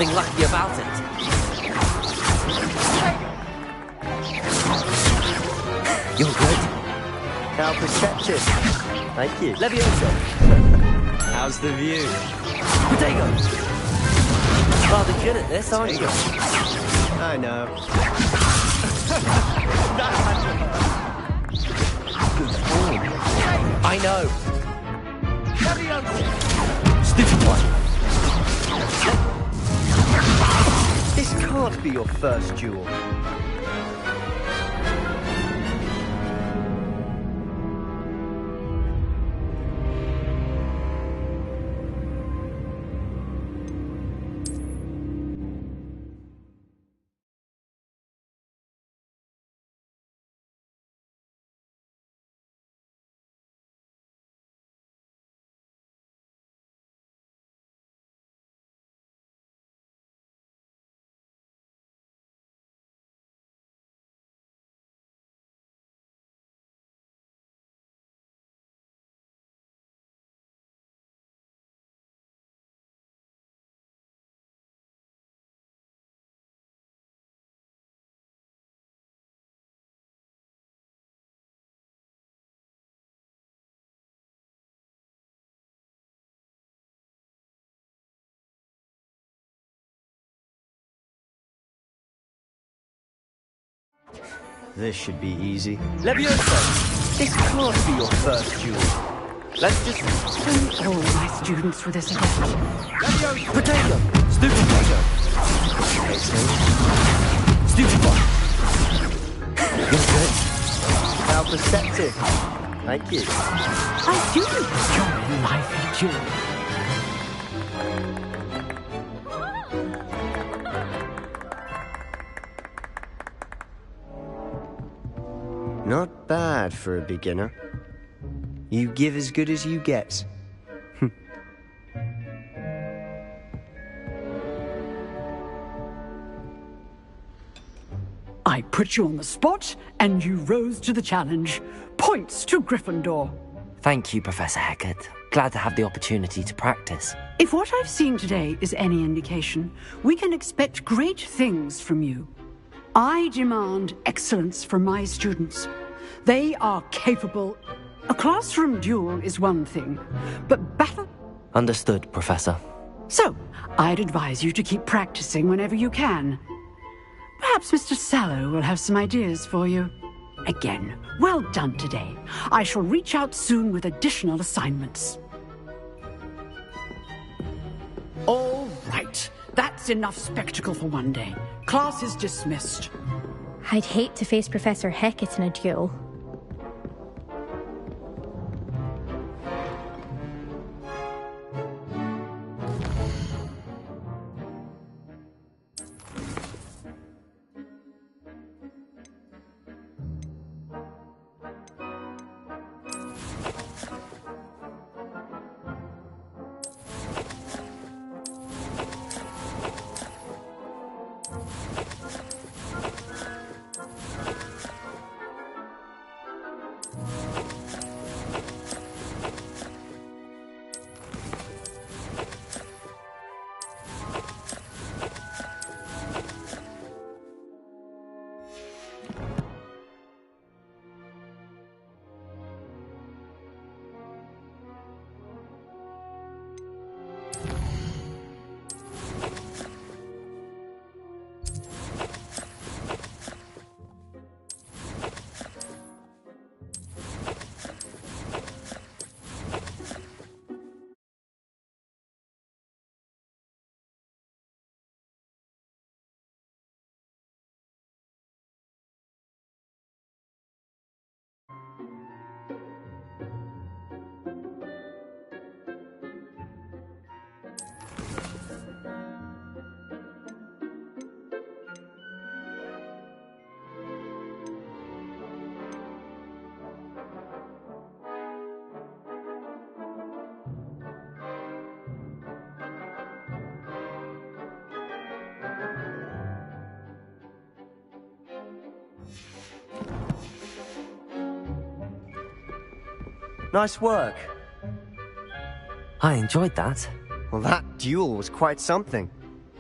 nothing lucky about it. You're good. How perceptive. Thank you. Levioso. How's the view? Potato. Rather good at this, aren't you? I know. Good form. I know. Stupid one. This can't be your first duel. This should be easy. Levioso. This can't be your first duel. Let's just... Don't all my students for this event. Levioso. Potato. Stupid potato. Stupid one. You're good. How perceptive. Thank you. I do enjoy lively duels. Not bad for a beginner. You give as good as you get. I put you on the spot, and you rose to the challenge. Points to Gryffindor. Thank you, Professor Hecat. Glad to have the opportunity to practice. If what I've seen today is any indication, we can expect great things from you. I demand excellence from my students. They are capable. A classroom duel is one thing, but battle... Understood, Professor. So, I'd advise you to keep practicing whenever you can. Perhaps Mr. Sallow will have some ideas for you. Again, well done today. I shall reach out soon with additional assignments. All right. That's enough spectacle for one day. Class is dismissed. I'd hate to face Professor Hecat in a duel. Nice work. I enjoyed that. Well, that duel was quite something.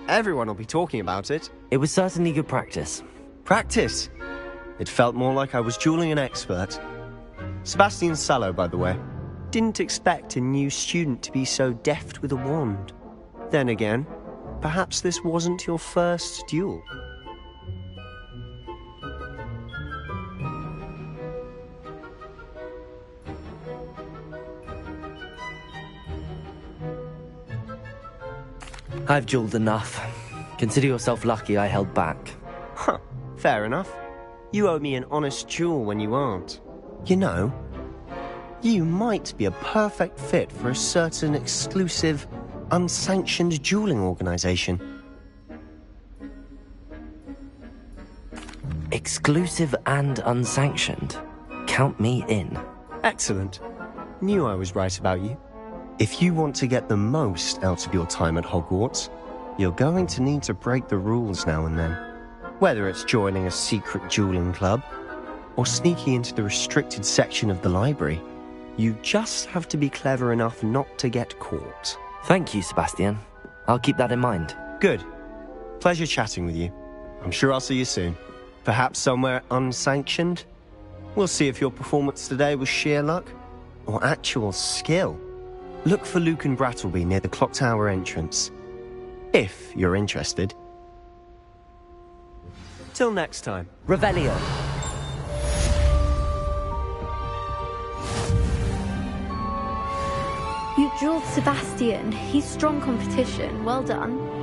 Everyone will be talking about it. It was certainly good practice. Practice? It felt more like I was dueling an expert. Sebastian Sallow, by the way. Didn't expect a new student to be so deft with a wand. Then again, perhaps this wasn't your first duel. I've dueled enough. Consider yourself lucky I held back. Huh, fair enough. You owe me an honest duel when you aren't. You know, you might be a perfect fit for a certain exclusive, unsanctioned dueling organization. Exclusive and unsanctioned. Count me in. Excellent. Knew I was right about you. If you want to get the most out of your time at Hogwarts, you're going to need to break the rules now and then. Whether it's joining a secret dueling club, or sneaking into the restricted section of the library, you just have to be clever enough not to get caught. Thank you, Sebastian. I'll keep that in mind. Good. Pleasure chatting with you. I'm sure I'll see you soon. Perhaps somewhere unsanctioned? We'll see if your performance today was sheer luck, or actual skill. Look for Luke and Brattleby near the clock tower entrance. If you're interested. Till next time. Revelio. You dueled Sebastian. He's strong competition. Well done.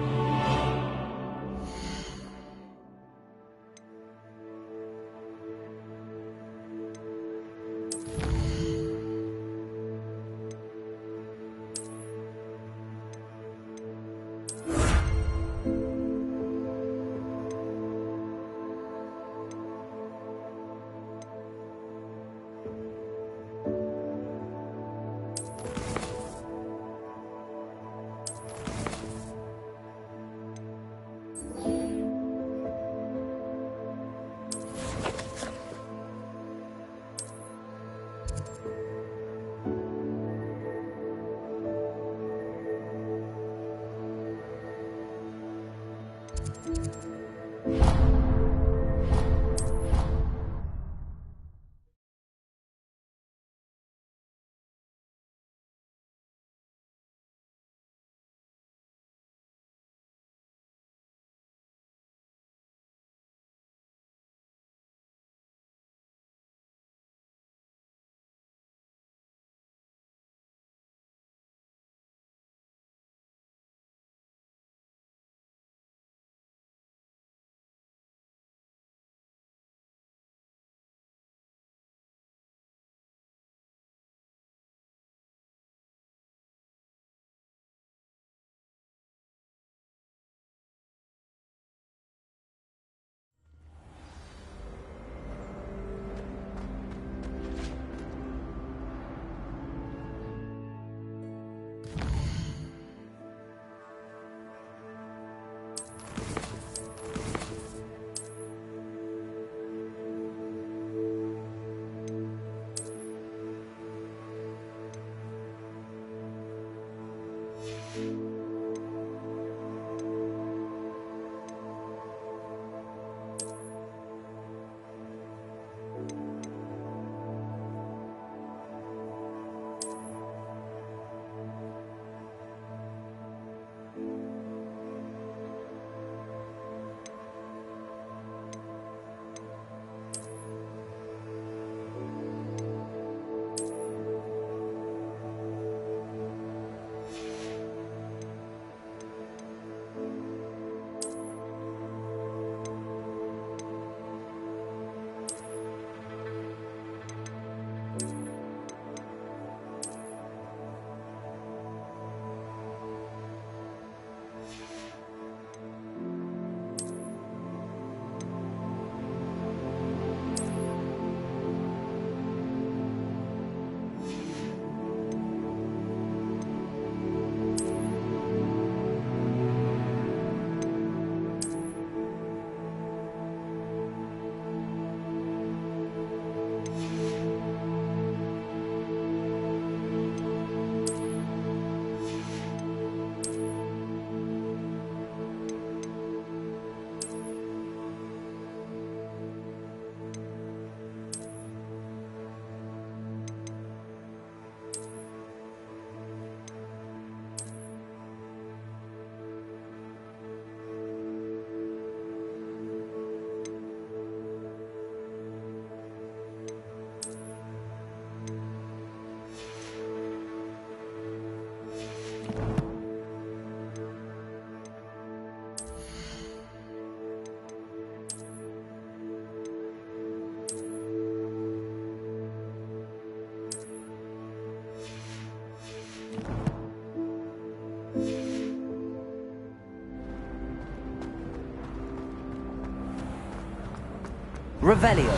Revelio.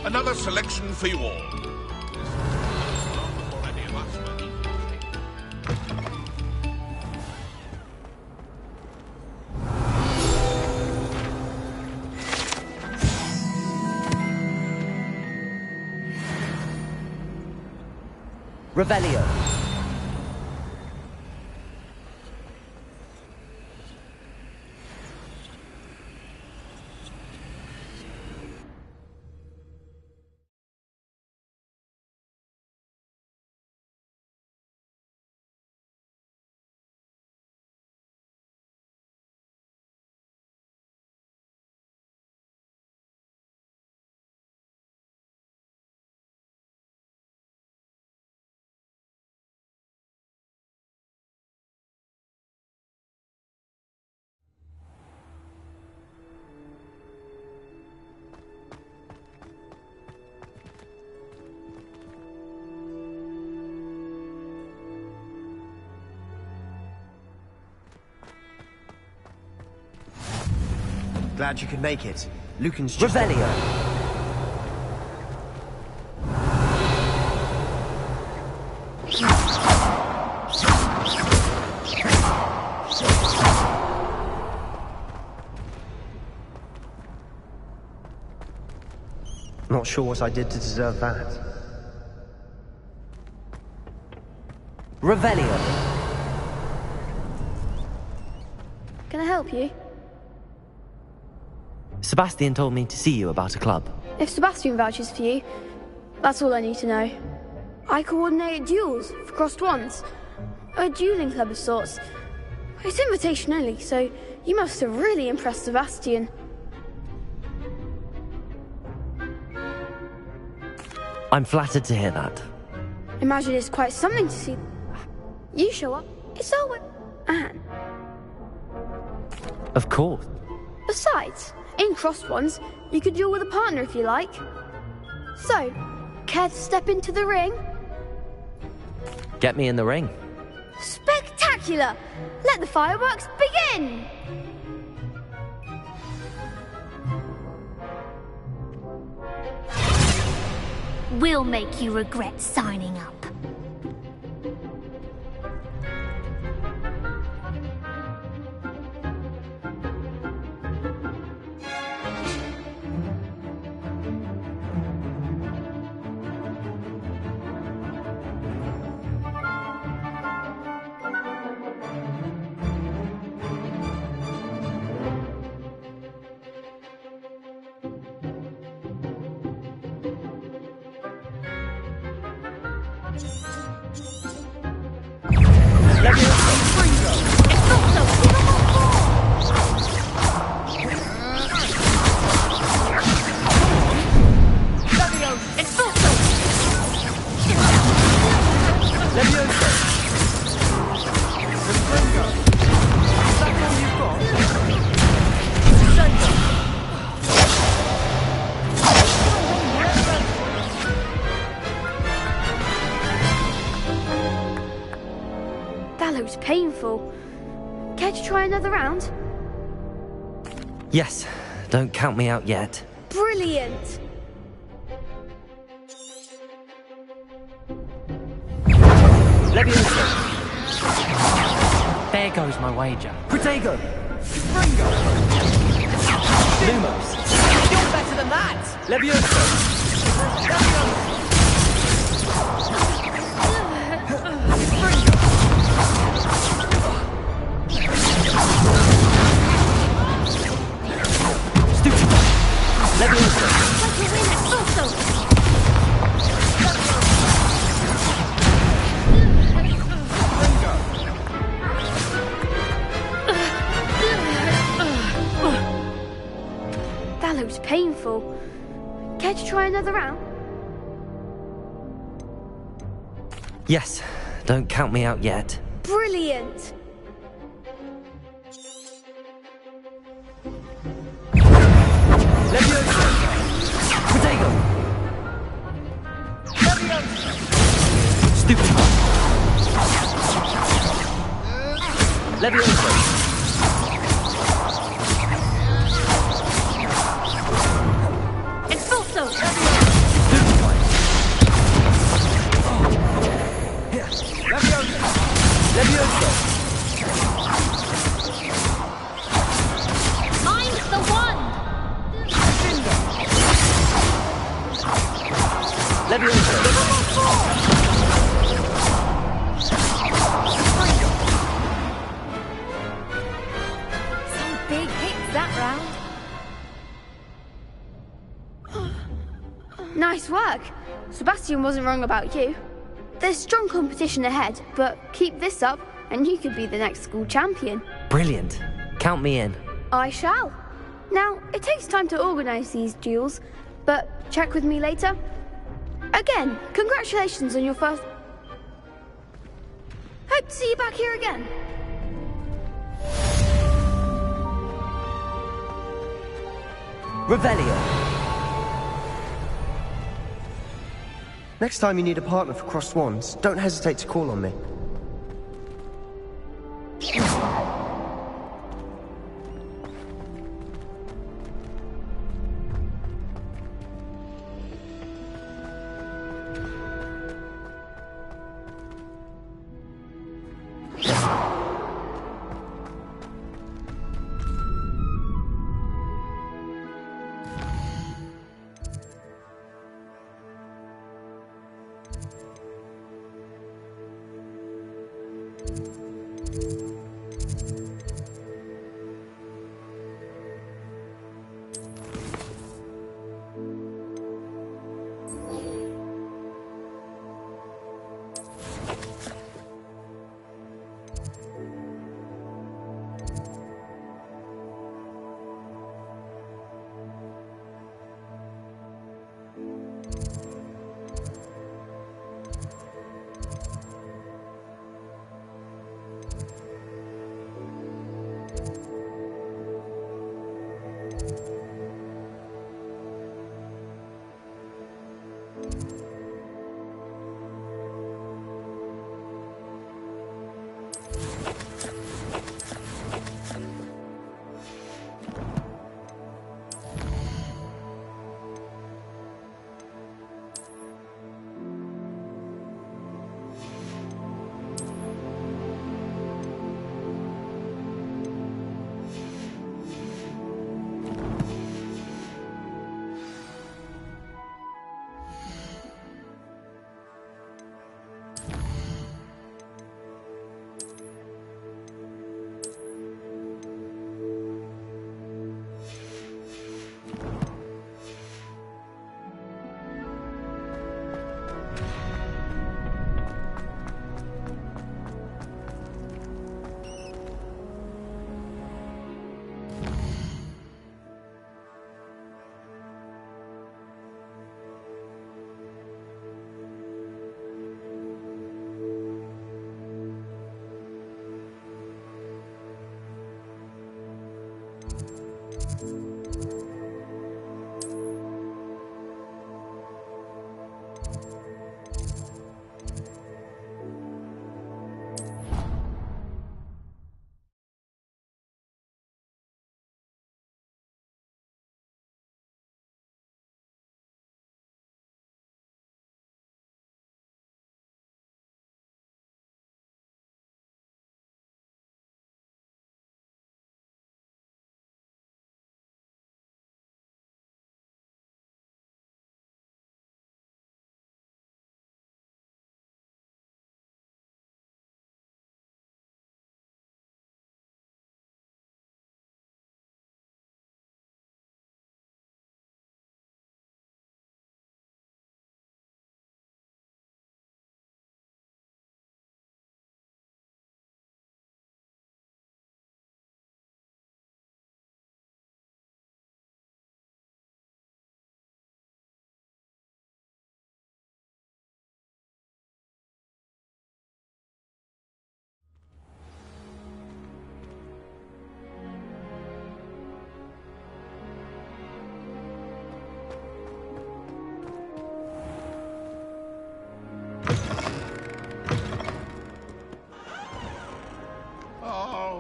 Another selection for you all. For any of us, Revelio. Glad you could make it. Lucan's just... Revelio. Not sure what I did to deserve that. Revelio. Can I help you? Sebastian told me to see you about a club. If Sebastian vouches for you, that's all I need to know. I coordinate duels for crossed wands. A dueling club of sorts. It's invitation only, so you must have really impressed Sebastian. I'm flattered to hear that. Imagine it's quite something to see. You show up, it's over. Anne. Of course. Besides, in crossed wands, you could duel with a partner if you like. So, care to step into the ring? Get me in the ring. Spectacular! Let the fireworks begin! We'll make you regret signing up. That looks painful. Care to try another round? Yes, don't count me out yet. Brilliant! Leviosa. There goes my wager. Protego. Springo. Lumos. You're better than that. Leviosa. That looks painful. Care to try another round? Yes, don't count me out yet. Brilliant! Levioso! Protego! Stupefy! Levioso! Expulso! Stupefy! Levioso! Levioso! Mind the wand! Levioso! Some big hits that round. Nice work. Sebastian wasn't wrong about you. There's strong competition ahead, but keep this up and you could be the next school champion. Brilliant. Count me in. I shall. Now, it takes time to organise these duels, but check with me later. Again, congratulations on your first... Hope to see you back here again. Revelio. Next time you need a partner for Crossed Wands, don't hesitate to call on me.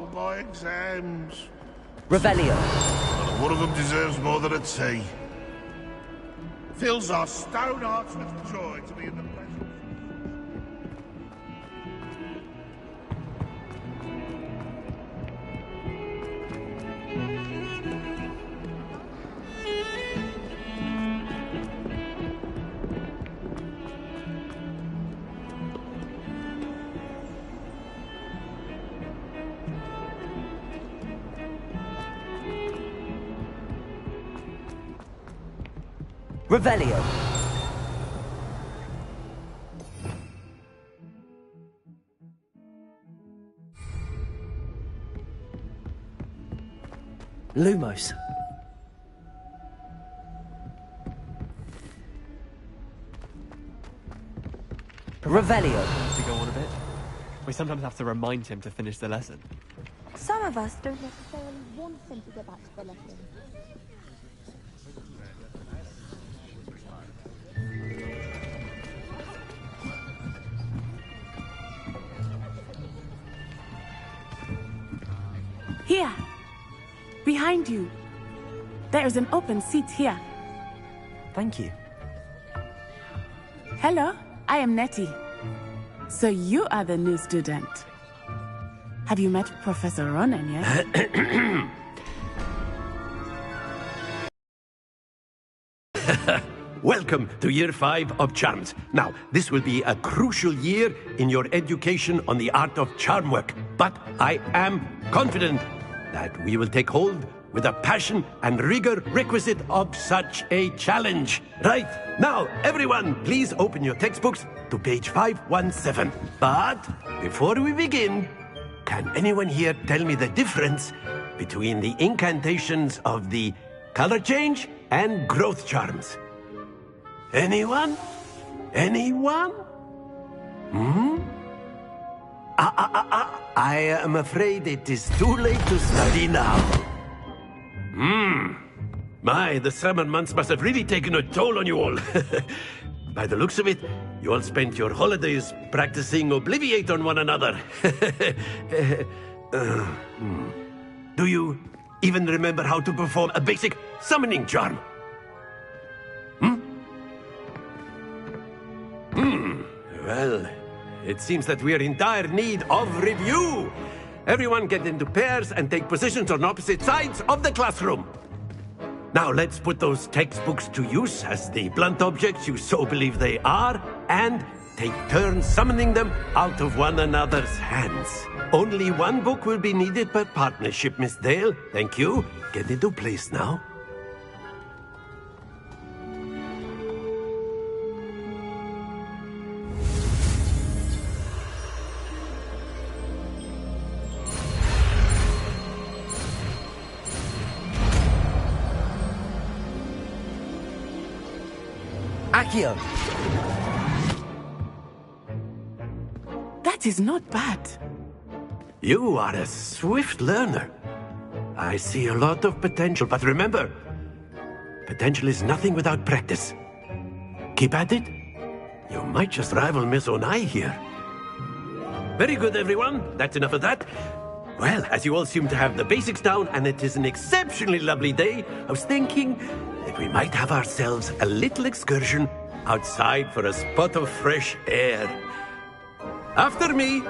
Oh, my exams. Revelio. One of them deserves more than a tea. Fills our stone hearts with joy to be in the presence. Revelio. Lumos. Revelio. To go on a bit. We sometimes have to remind him to finish the lesson. Some of us don't necessarily want him to go back to the lesson. Here, behind you. There is an open seat here. Thank you. Hello, I am Nettie. So you are the new student. Have you met Professor Ronan yet? Welcome to Year 5 of Charms. Now, this will be a crucial year in your education on the art of charm work. But I am confident that we will take hold with the passion and rigor requisite of such a challenge. Right, now, everyone, please open your textbooks to page 517. But before we begin, can anyone here tell me the difference between the incantations of the color change and growth charms? Anyone? Anyone? I am afraid it is too late to study now. My, the summer months must have really taken a toll on you all. By the looks of it, you all spent your holidays practicing Obliviate on one another. Do you even remember how to perform a basic summoning charm? Well, it seems that we are in dire need of review. Everyone get into pairs and take positions on opposite sides of the classroom. Now let's put those textbooks to use as the blunt objects you so believe they are, and take turns summoning them out of one another's hands. Only one book will be needed per partnership, Miss Dale. Thank you. Get into place now. Accio. That is not bad. You are a swift learner. I see a lot of potential, but remember, potential is nothing without practice. Keep at it. You might just rival Miss Onai here. Very good, everyone. That's enough of that. Well, as you all seem to have the basics down, and it is an exceptionally lovely day, I was thinking that we might have ourselves a little excursion outside for a spot of fresh air. After me.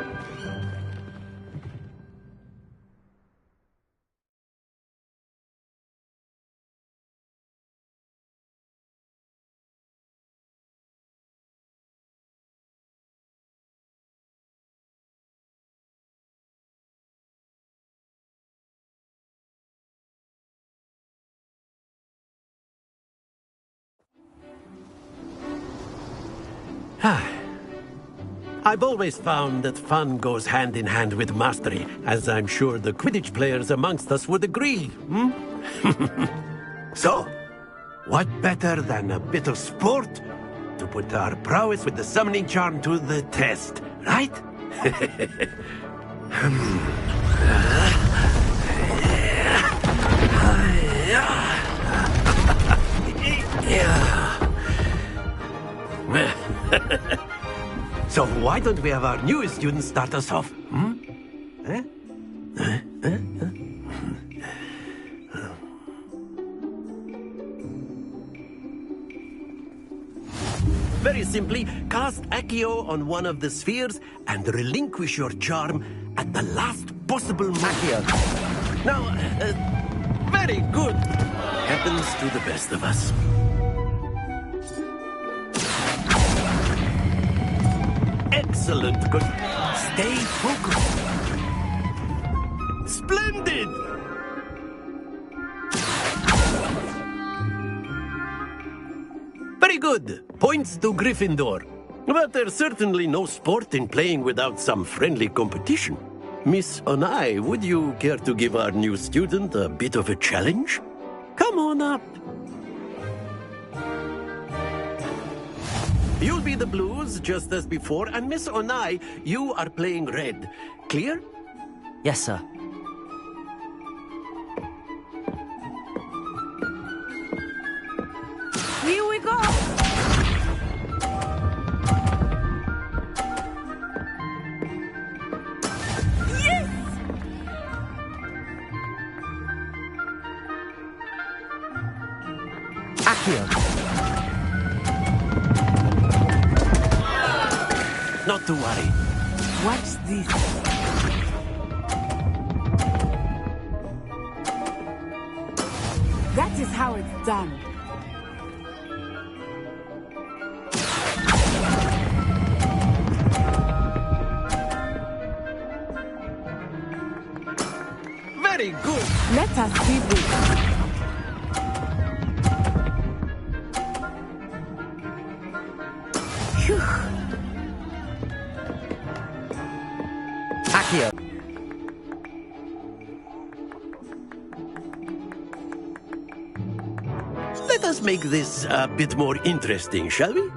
I've always found that fun goes hand in hand with mastery, as I'm sure the Quidditch players amongst us would agree. So, what better than a bit of sport to put our prowess with the summoning charm to the test, right? So why don't we have our newest student start us off? Eh? Very simply, cast Accio on one of the spheres and relinquish your charm at the last possible moment. Accio. Now, very good. Happens to the best of us. Excellent. Good. Stay focused. Splendid. Very good. Points to Gryffindor. But there's certainly no sport in playing without some friendly competition. Miss Onai, would you care to give our new student a bit of a challenge? Come on up. You'll be the blues, just as before, and Miss Onai, you are playing red. Clear? Yes, sir. Here we go! Yes! Accio. Not to worry. Watch this. That is how it's done. Very good. Let us see this. Phew. Accio. Let us make this a bit more interesting, shall we?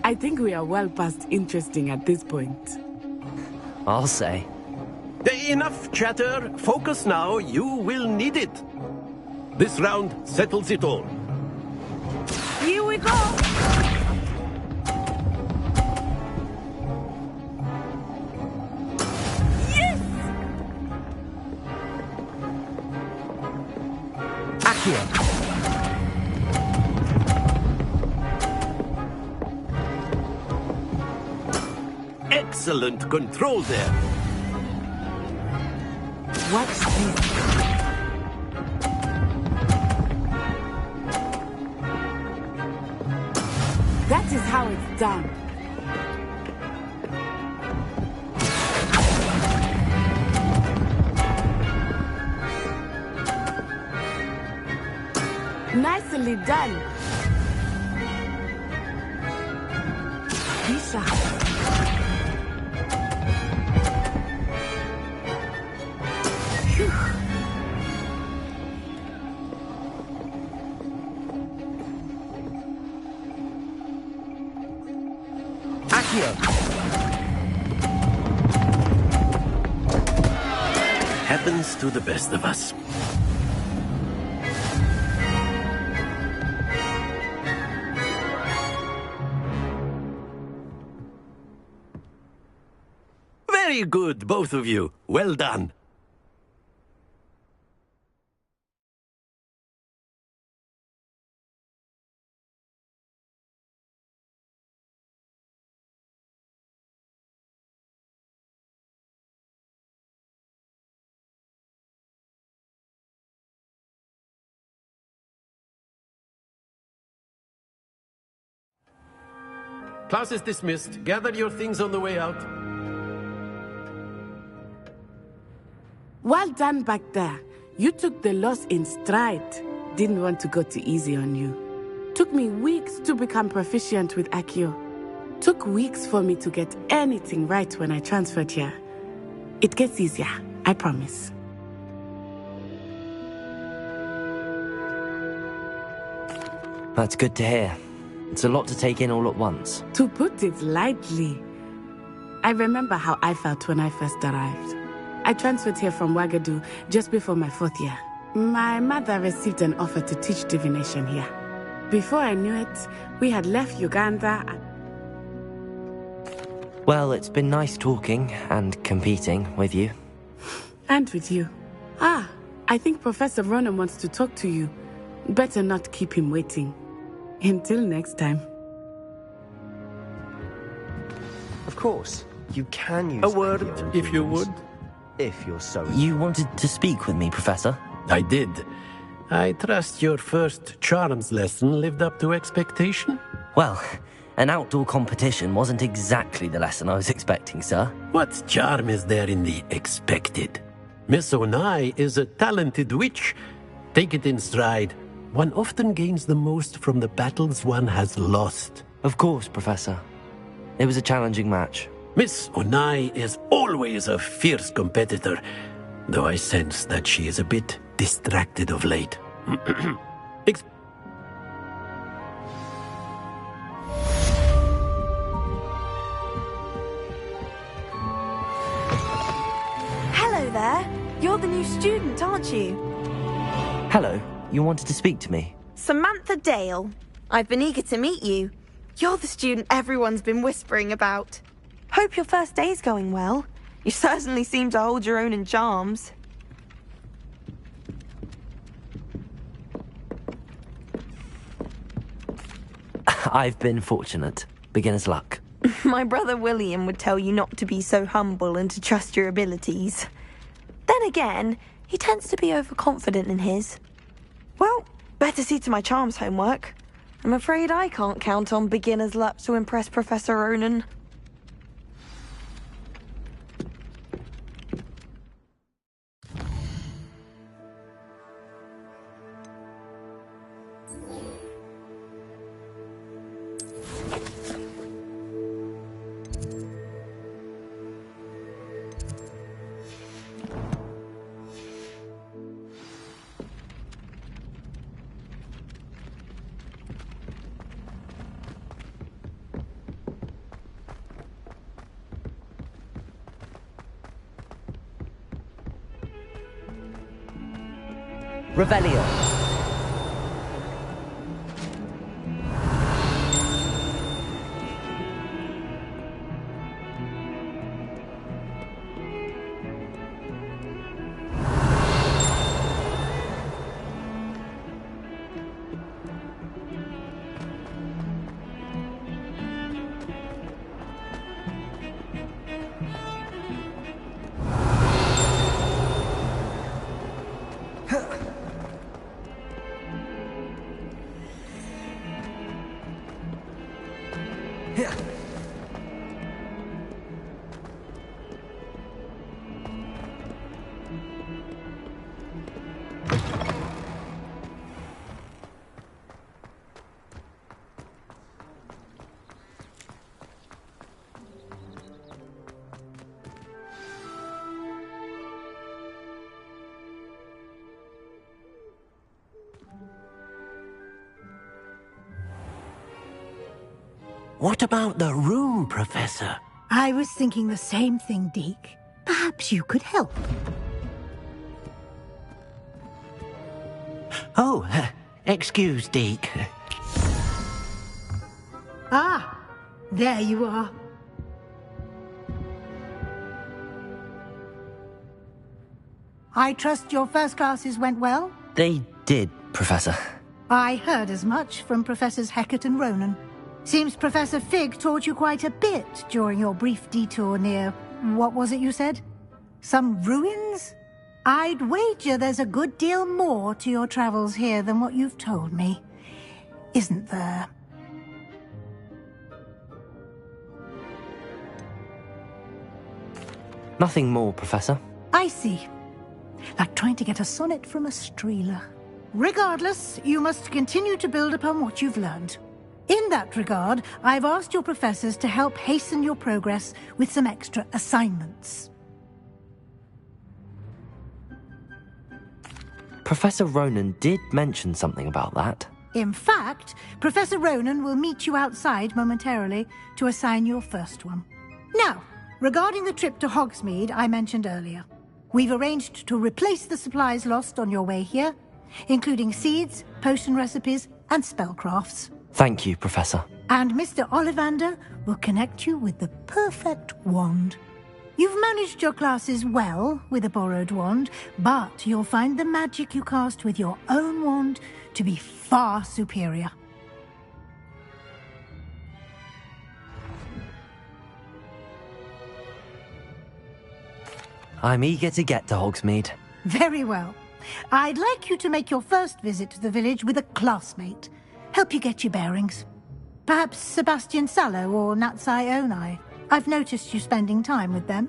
I think we are well past interesting at this point. I'll say. Enough chatter. Focus now. You will need it. This round settles it all. Here we go! Yes! Accio. Excellent control there. Watch this. That is how it's done. Nicely done. Be sharp. Phew. Accio. Happens to the best of us. Very good, both of you. Well done. Class is dismissed. Gather your things on the way out. Well done back there. You took the loss in stride. Didn't want to go too easy on you. Took me weeks to become proficient with Accio. Took weeks for me to get anything right when I transferred here. It gets easier, I promise. That's good to hear. It's a lot to take in all at once. To put it lightly, I remember how I felt when I first arrived. I transferred here from Wagadu just before my 4th year. My mother received an offer to teach divination here. Before I knew it, we had left Uganda and... Well, it's been nice talking and competing with you. And with you. Ah, I think Professor Ronan wants to talk to you. Better not keep him waiting. Until next time. Of course, you can use A word, Accio if you rules, would. If you're so... You wanted to speak with me, Professor? I did. I trust your first charms lesson lived up to expectation? Well, an outdoor competition wasn't exactly the lesson I was expecting, sir. What charm is there in the expected? Miss Onai is a talented witch. Take it in stride. One often gains the most from the battles one has lost. Of course, Professor. It was a challenging match. Miss Onai is always a fierce competitor, though I sense that she is a bit distracted of late. Hello there. You're the new student, aren't you? Hello, you wanted to speak to me? Samantha Dale. I've been eager to meet you. You're the student everyone's been whispering about. Hope your first day's going well. You certainly seem to hold your own in charms. I've been fortunate. Beginner's luck. My brother William would tell you not to be so humble and to trust your abilities. Then again, he tends to be overconfident in his. Well, better see to my charms homework. I'm afraid I can't count on beginner's luck to impress Professor Ronan. Revelio. What about the room, Professor? I was thinking the same thing, Deke. Perhaps you could help. Oh, excuse, Deke. Ah, there you are. I trust your first classes went well? They did, Professor. I heard as much from Professors Hecat and Ronan. Seems Professor Fig taught you quite a bit during your brief detour near... what was it you said? Some ruins? I'd wager there's a good deal more to your travels here than what you've told me. Isn't there? Nothing more, Professor. I see. Like trying to get a sonnet from a streeler. Regardless, you must continue to build upon what you've learned. In that regard, I've asked your professors to help hasten your progress with some extra assignments. Professor Ronan did mention something about that. In fact, Professor Ronan will meet you outside momentarily to assign your first one. Now, regarding the trip to Hogsmeade I mentioned earlier, we've arranged to replace the supplies lost on your way here, including seeds, potion recipes, and spellcrafts. Thank you, Professor. And Mr. Ollivander will connect you with the perfect wand. You've managed your classes well with a borrowed wand, but you'll find the magic you cast with your own wand to be far superior. I'm eager to get to Hogsmeade. Very well. I'd like you to make your first visit to the village with a classmate. Help you get your bearings. Perhaps Sebastian Sallow or Natsai Onai. I've noticed you spending time with them.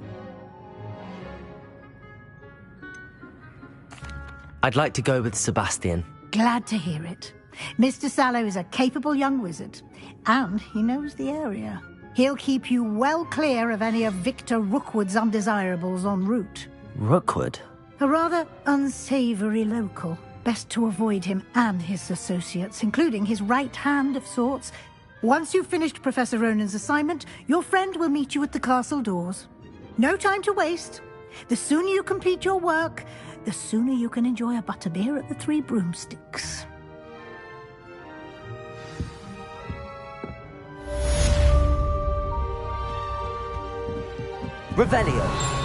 I'd like to go with Sebastian. Glad to hear it. Mr. Sallow is a capable young wizard, and he knows the area. He'll keep you well clear of any of Victor Rookwood's undesirables en route. Rookwood? A rather unsavory local. Best to avoid him and his associates, including his right hand of sorts. Once you've finished Professor Ronan's assignment, your friend will meet you at the castle doors. No time to waste. The sooner you complete your work, the sooner you can enjoy a butterbeer at the Three Broomsticks. Revelio.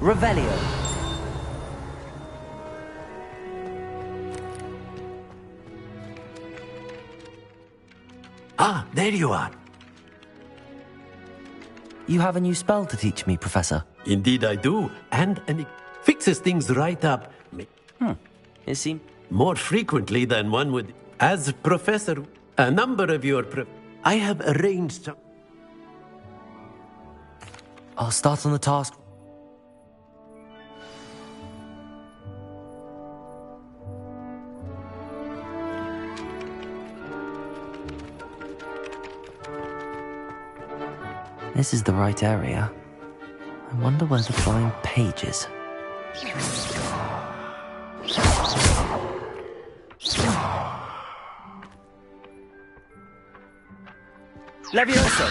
Revelio. Ah, there you are. You have a new spell to teach me, Professor. Indeed I do, and it fixes things right up. It seems... More frequently than one would. As Professor, a number of your... I have arranged some... I'll start on the task. This is the right area. I wonder where the flying page is. Levioso!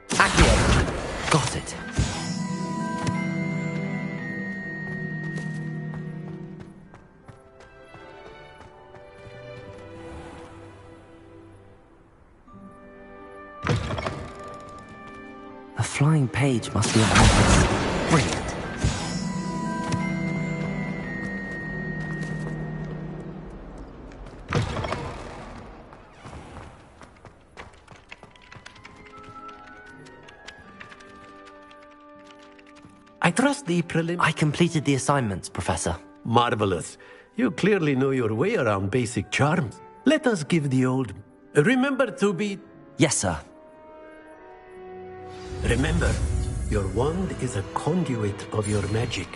Accio! Got it. A flying page must be a Hogwarts. Brilliant. I trust the I completed the assignments, Professor. Marvelous. You clearly know your way around basic charms. Let us give the old... Remember to be... Yes, sir. Remember, your wand is a conduit of your magic.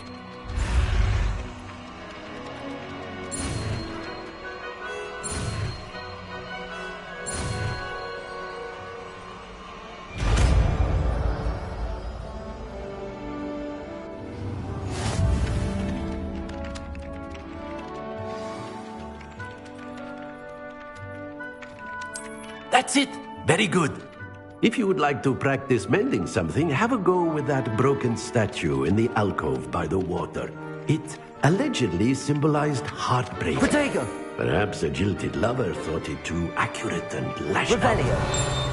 That's it. Very good. If you would like to practice mending something, have a go with that broken statue in the alcove by the water. It allegedly symbolized heartbreak. Protego! Perhaps a jilted lover thought it too accurate and lashed out. Revelio!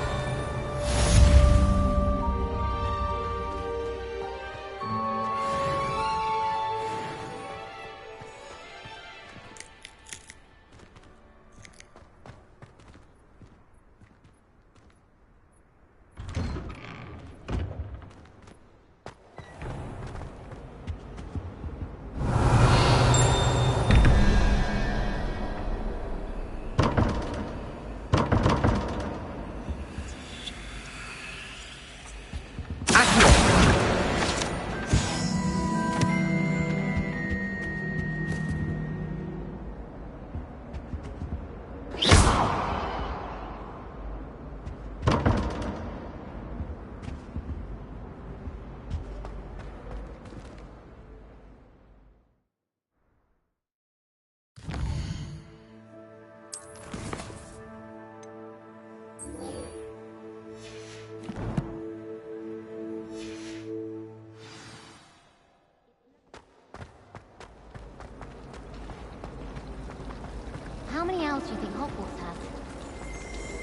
How many owls do you think Hogwarts has?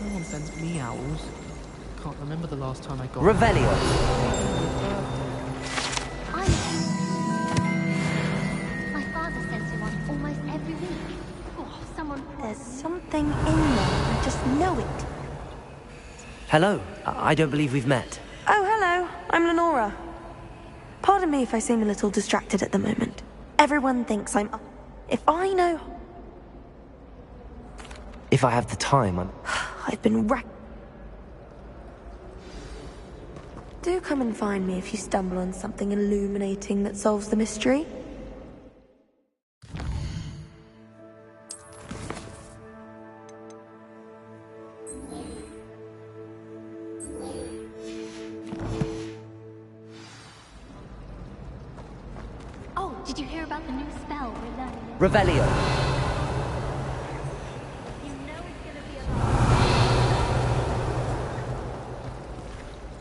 No one sends me owls. Can't remember the last time I got... Revelio! I know. My father sends me one almost every week. Oh, someone... There's something in there. I just know it. Hello. I don't believe we've met. Oh, hello. I'm Lenora. Pardon me if I seem a little distracted at the moment. Everyone thinks I'm... If I know... If I have the time, I've been Do come and find me if you stumble on something illuminating that solves the mystery. Oh, did you hear about the new spell we're learning? Revelio!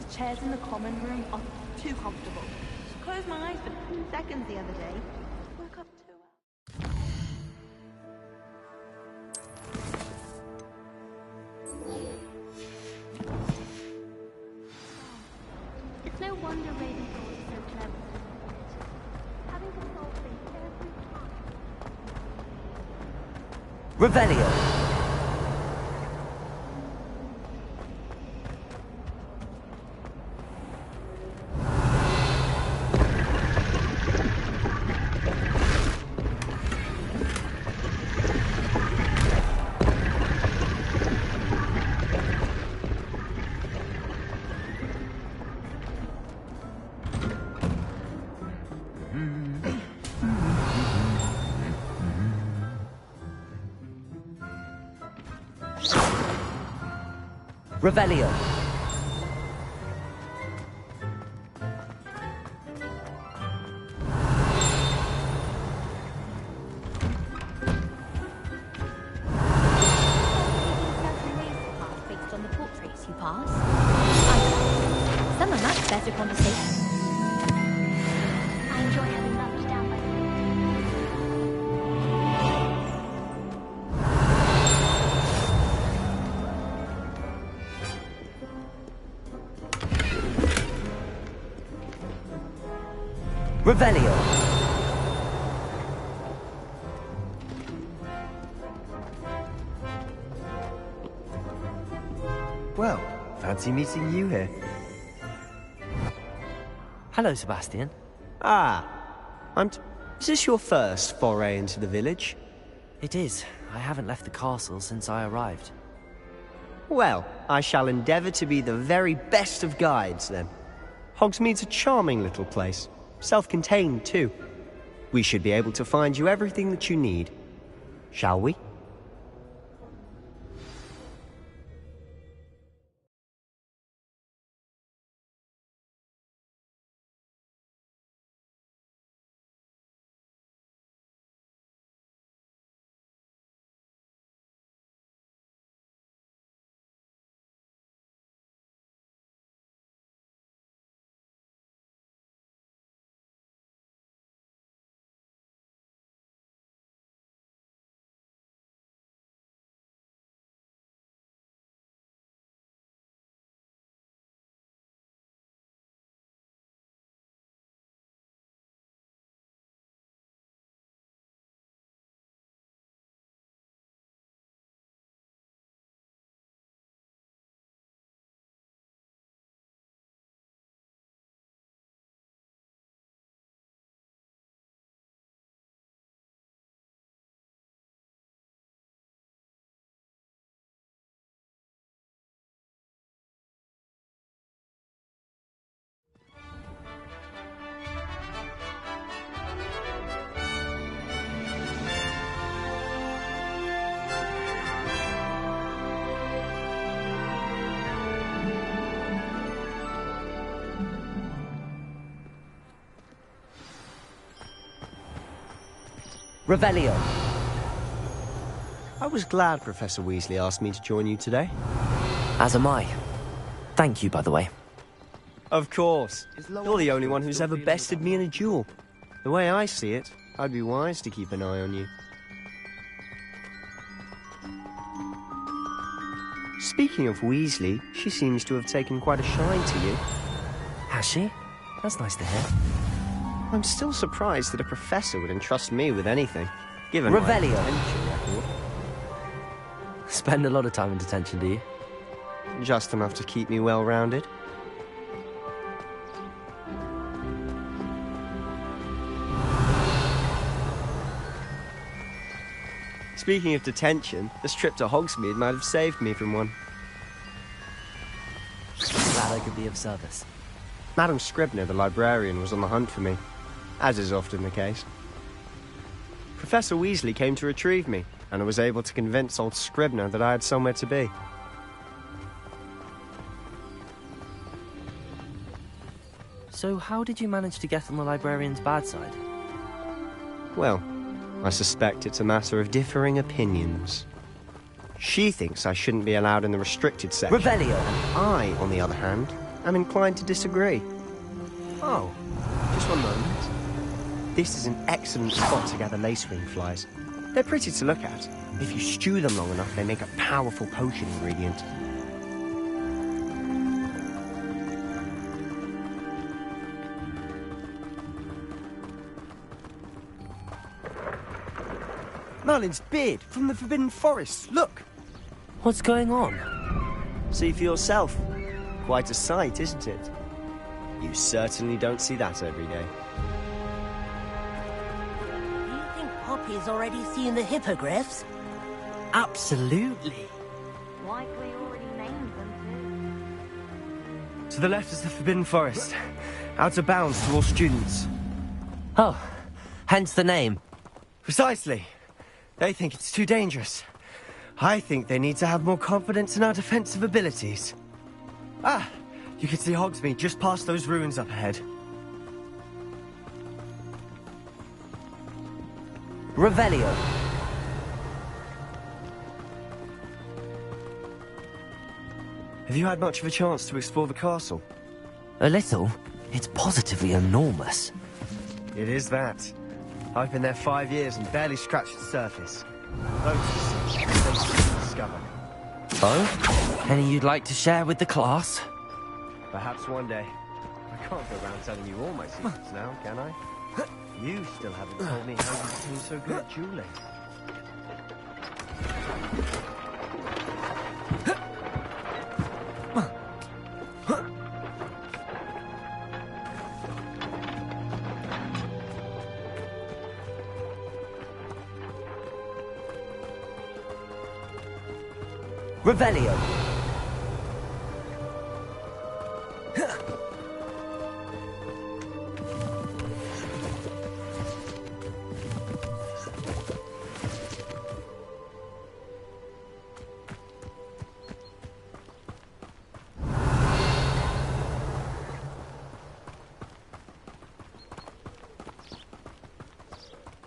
Chairs in the common room are too comfortable. Closed my eyes for 2 seconds the other day. Woke up too It's no wonder Ravenclaw is so clever. Having to solve things every time. Revelio! Revelio! Based on the portraits you pass. Some are much better conversation. I enjoy having lunch down by the Revelio! Well, fancy meeting you here. Hello, Sebastian. Is this your first foray into the village? It is. I haven't left the castle since I arrived. Well, I shall endeavour to be the very best of guides, then. Hogsmeade's a charming little place. Self-contained, too. We should be able to find you everything that you need. Shall we? Revelio. I was glad Professor Weasley asked me to join you today. As am I. Thank you, by the way. Of course. You're the only one who's ever bested me in a duel. The way I see it, I'd be wise to keep an eye on you. Speaking of Weasley, she seems to have taken quite a shine to you. Has she? That's nice to hear. I'm still surprised that a professor would entrust me with anything, given Revelio. my detention record. Spend a lot of time in detention, do you? Just enough to keep me well-rounded. Speaking of detention, this trip to Hogsmeade might have saved me from one. Glad I could be of service. Madam Scribner, the librarian, was on the hunt for me, as is often the case. Professor Weasley came to retrieve me, and I was able to convince old Scribner that I had somewhere to be. So how did you manage to get on the librarian's bad side? Well, I suspect it's a matter of differing opinions. She thinks I shouldn't be allowed in the restricted section. Revelio! I, on the other hand, am inclined to disagree. Oh, just one moment. This is an excellent spot to gather lacewing flies. They're pretty to look at. If you stew them long enough, they make a powerful potion ingredient. Merlin's beard from the Forbidden Forest. Look! What's going on? See for yourself. Quite a sight, isn't it? You certainly don't see that every day. Do you think Poppy's already seen the hippogriffs? Absolutely. Likely already named them To the left is the Forbidden Forest. Out of bounds to all students. Oh, hence the name. Precisely. They think it's too dangerous. I think they need to have more confidence in our defensive abilities. Ah, you can see Hogsmeade just past those ruins up ahead. Revelio. Have you had much of a chance to explore the castle? A little. It's positively enormous. It is that. I've been there 5 years and barely scratched the surface. Loads to see, places to discover. Oh? Any you'd like to share with the class? Perhaps one day. I can't go around telling you all my secrets now, can I? You still haven't told me how you became so good at dueling. Revelio.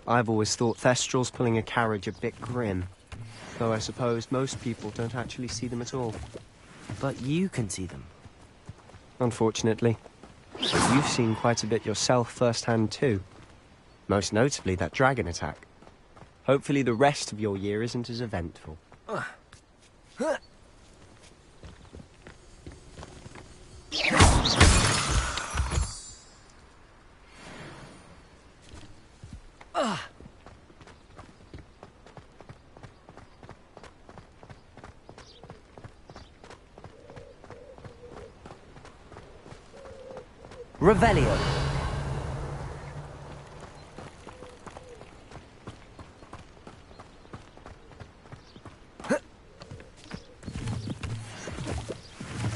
I've always thought Thestrals pulling a carriage a bit grim. Though I suppose most people don't actually see them at all. But you can see them. Unfortunately. You've seen quite a bit yourself firsthand too. Most notably that dragon attack. Hopefully the rest of your year isn't as eventful. Revelio.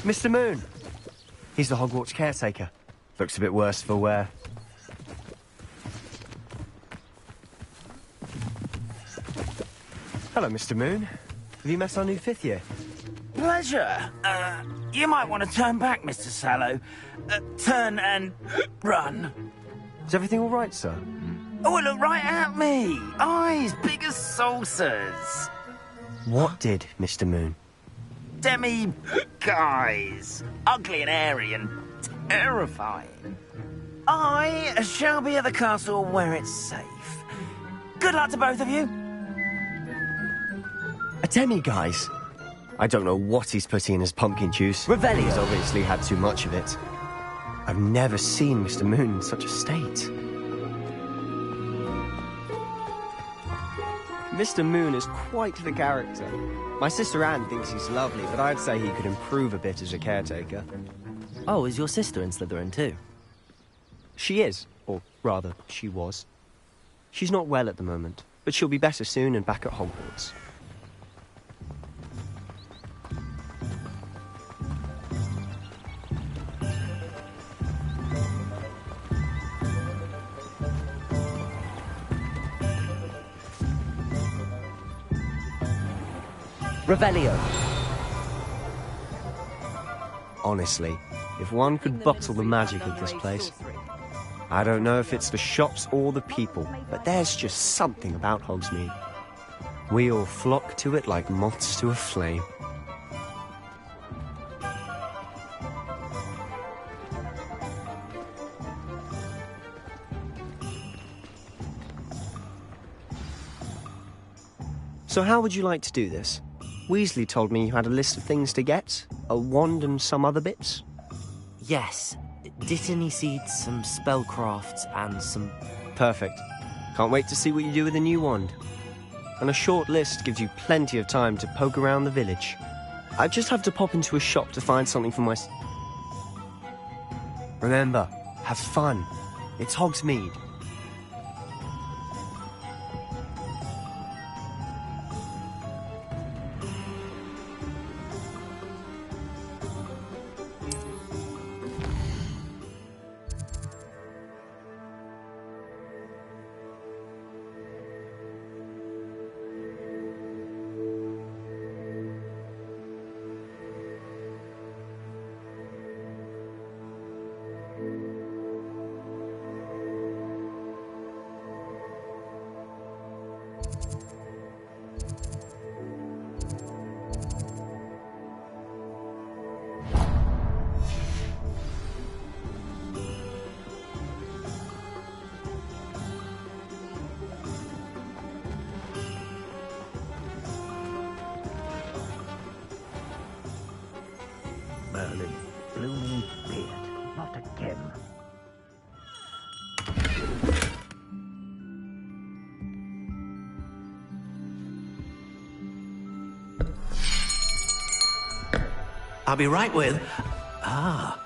Mr. Moon. He's the Hogwarts caretaker. Looks a bit worse for wear. Hello, Mr. Moon. Have you met our new 5th year? Pleasure. You might want to turn back, Mr. Sallow. Turn and run. Is everything all right, sir? Oh, it looked right at me. Eyes big as saucers. What did, Mr. Moon? Guys. Ugly and hairy and terrifying. I shall be at the castle where it's safe. Good luck to both of you. A demi-guise? I don't know what he's putting in his pumpkin juice. Revelio. He's obviously had too much of it. I've never seen Mr. Moon in such a state. Mr. Moon is quite the character. My sister Anne thinks he's lovely, but I'd say he could improve a bit as a caretaker. Oh, is your sister in Slytherin too? She is, or rather, she was. She's not well at the moment, but she'll be better soon and back at Hogwarts. Revelio. Honestly, if one could bottle the magic of this place. I don't know if it's the shops or the people, but there's just something about Hogsmeade. We all flock to it like moths to a flame. So how would you like to do this? Weasley told me you had a list of things to get, a wand and some other bits. Yes. Dittany seeds, some spellcrafts, and some... Perfect. Can't wait to see what you do with the new wand. And a short list gives you plenty of time to poke around the village. I just have to pop into a shop to find something for my... Remember, have fun. It's Hogsmeade. Merlin, blooming beard, not again. I'll be right with... Ah.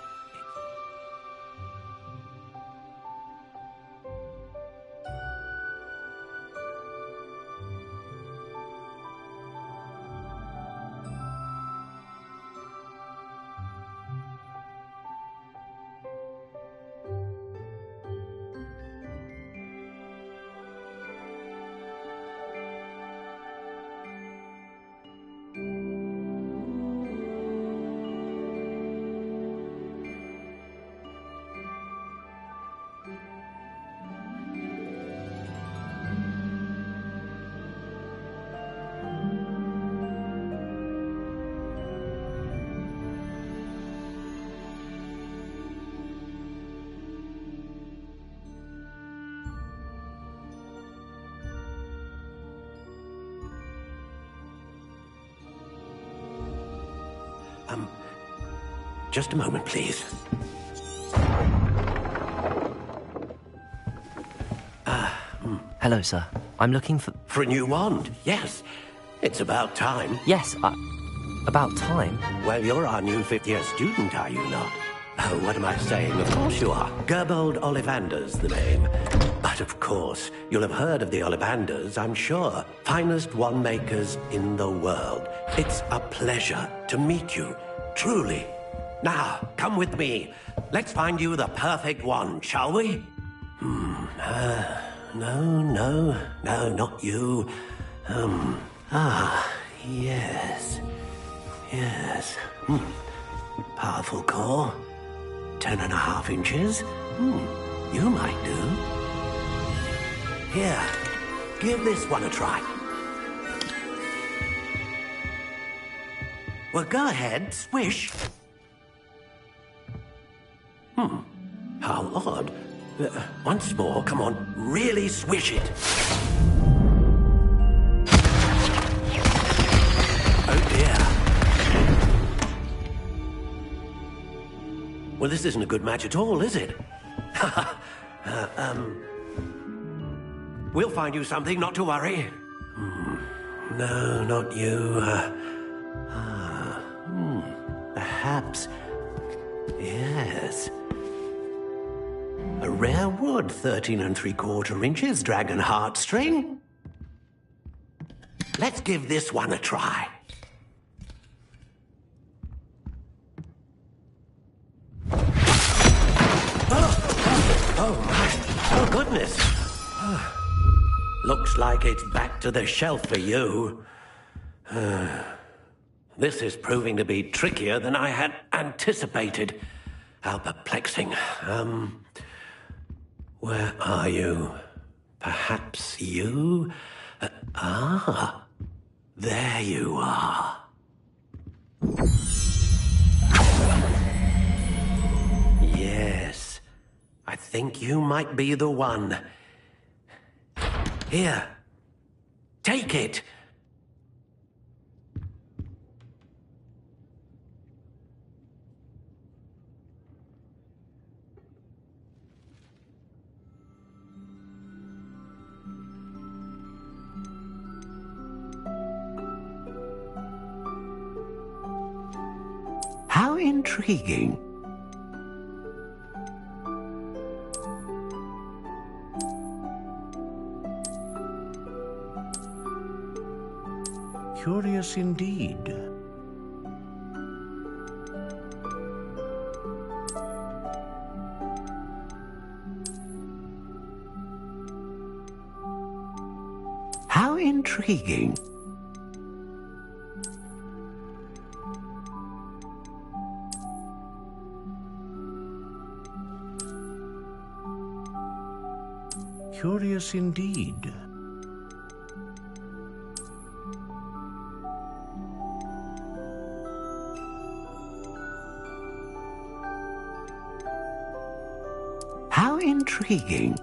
Just a moment, please. Hello, sir. I'm looking for... For a new wand, yes. It's about time. Yes, about time? Well, you're our new fifth-year student, are you not? Oh, what am I saying? Of course you are. Gerbold Ollivander's the name. But of course, you'll have heard of the Ollivanders, I'm sure. Finest wand makers in the world. It's a pleasure to meet you, truly. Now, come with me. Let's find you the perfect wand, shall we? No, not you. Yes. Powerful core. 10.5 inches. You might do. Here, give this one a try. Well, go ahead, swish. How odd. Once more, come on, really swish it. Oh dear. Well, this isn't a good match at all, is it? We'll find you something, not to worry. No, not you. Perhaps. Yes. A rare wood, 13 3/4 inches, dragon heartstring. Let's give this one a try. Oh my. Oh, goodness. Looks like it's back to the shelf for you. This is proving to be trickier than I had anticipated. How perplexing. Where are you? Perhaps you? There you are. Yes, I think you might be the one. Here, take it. How intriguing. Curious indeed. How intriguing. Curious indeed. How intriguing.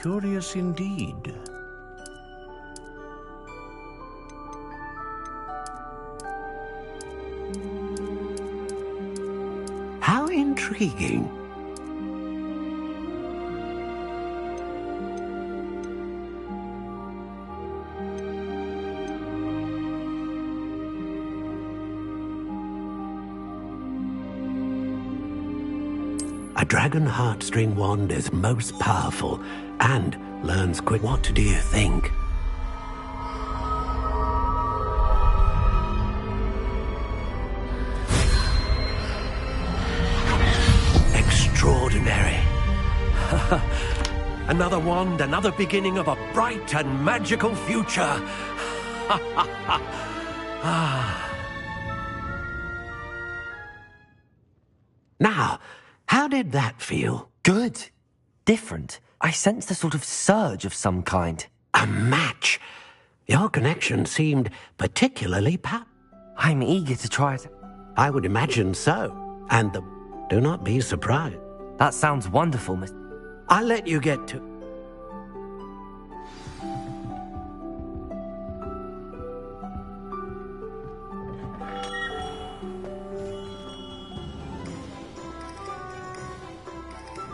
Curious indeed. How intriguing. A dragon heartstring wand is most powerful and learns quick. What do you think? Extraordinary. Another wand, another beginning of a bright and magical future. Now, how did that feel? Good. Different. I sensed a sort of surge of some kind. A match. Your connection seemed particularly I'm eager to try it. I would imagine so. And do not be surprised. That sounds wonderful, Miss. I'll let you get to...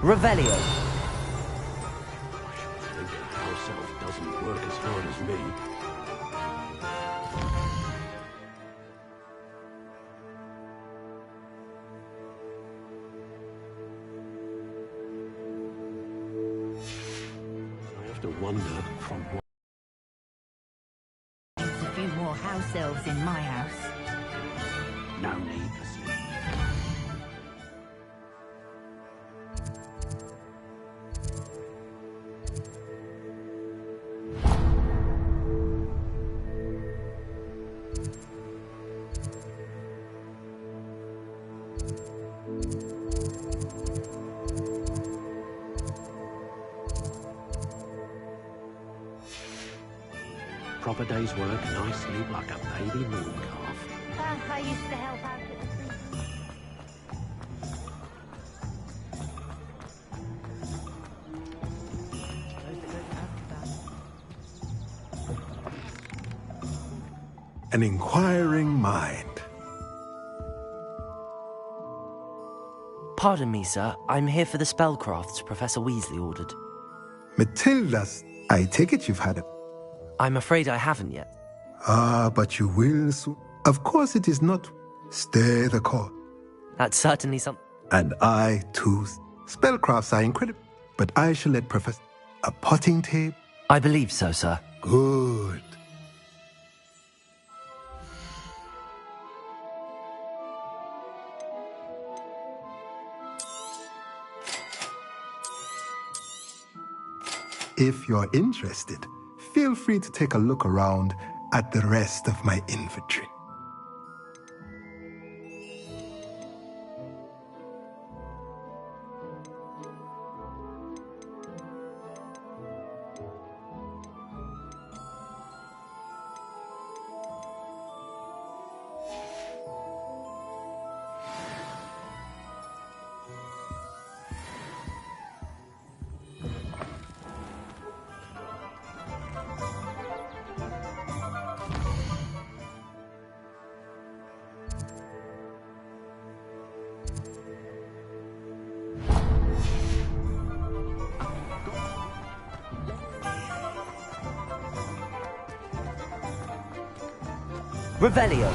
Revelio. House elf doesn't work as hard as me. I have to wonder from what... There's a few more house elves in my house. No need for sleep. day's work and I sleep like a baby moon calf. I used to help out at the prison. An inquiring mind. Pardon me, sir. I'm here for the spellcrafts Professor Weasley ordered. Matilda's. I take it you've had it. I'm afraid I haven't yet. Ah, but you will soon. Of course it is not. Stay the course. That's certainly something. And I, too. Spellcrafts are incredible. But I shall let Professor... A potting table? I believe so, sir. Good. If you're interested, feel free to take a look around at the rest of my inventory. Revelio.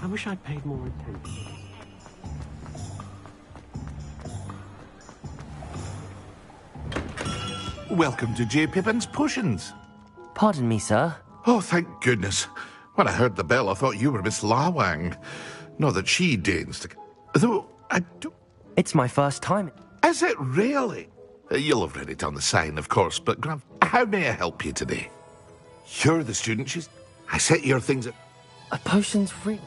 I wish I'd paid more attention. Welcome to J. Pippin's Potions. Pardon me, sir. Oh, thank goodness. When I heard the bell, I thought you were Miss Lawang. Not that she deigns to... Though, I don't... It's my first time. Is it really? You'll have read it on the sign, of course, but Grandf, how may I help you today? You're the student. I set your things at... A potion's free.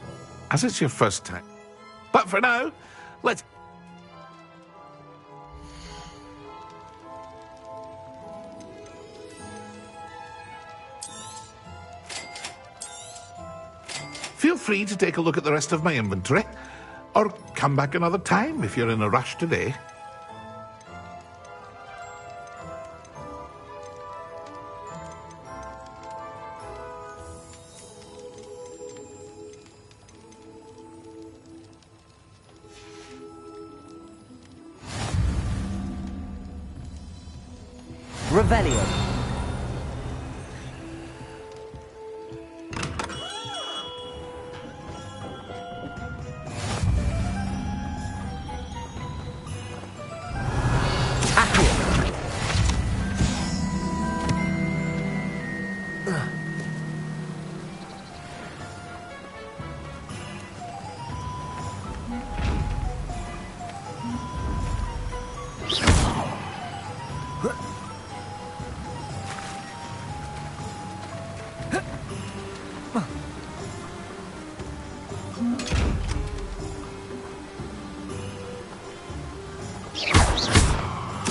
As it's your first time. But for now, let's... Feel free to take a look at the rest of my inventory, or come back another time if you're in a rush today. Revelio.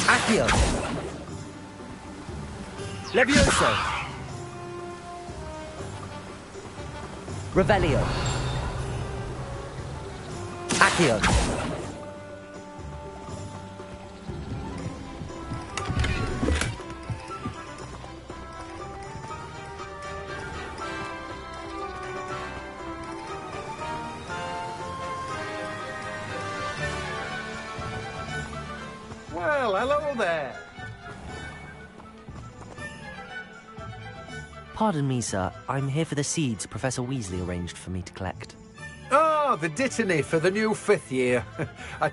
Accio. Levioso. Revelio. Accio. Well, hello there. Pardon me, sir. I'm here for the seeds Professor Weasley arranged for me to collect. Oh, the dittany for the new 5th year. But...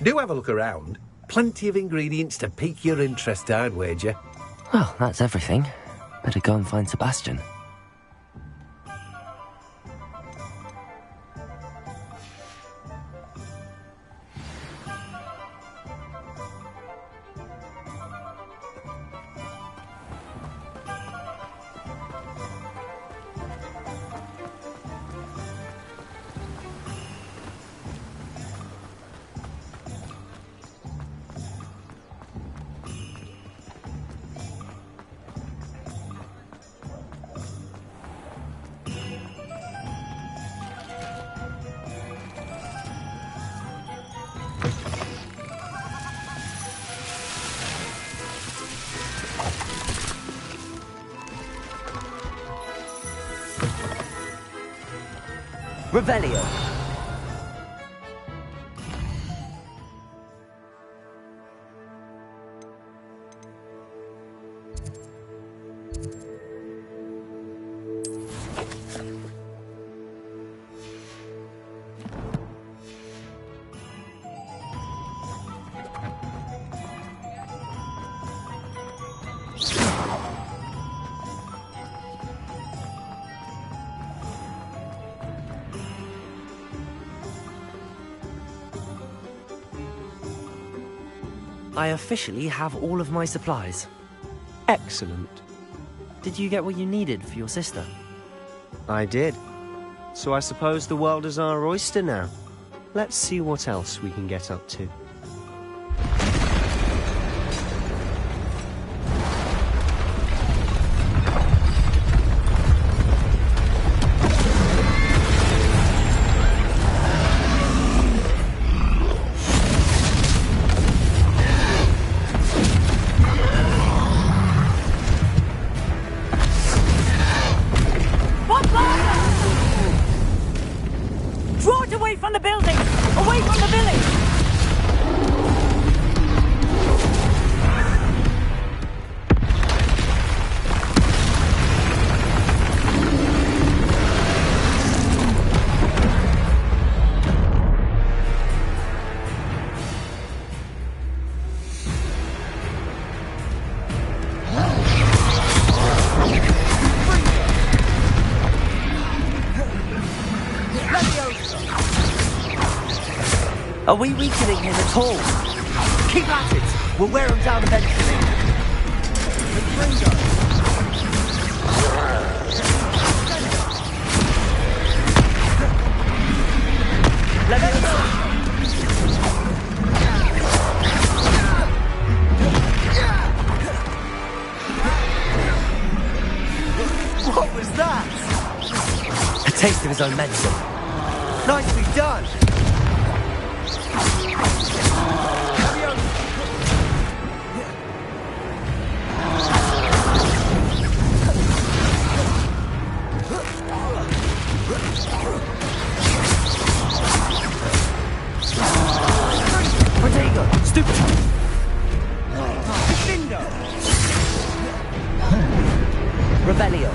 Do have a look around. Plenty of ingredients to pique your interest, I'd wager. Well, that's everything. Better go and find Sebastian. Revelio. I officially have all of my supplies. Excellent. Did you get what you needed for your sister? I did. So I suppose the world is our oyster now. Let's see what else we can get up to. Draw it away from the building! Away from the village! Are we weakening him at all? Keep at it! We'll wear him down eventually. What was that? A taste of his own medicine. Nicely done! Stupid! Revelio.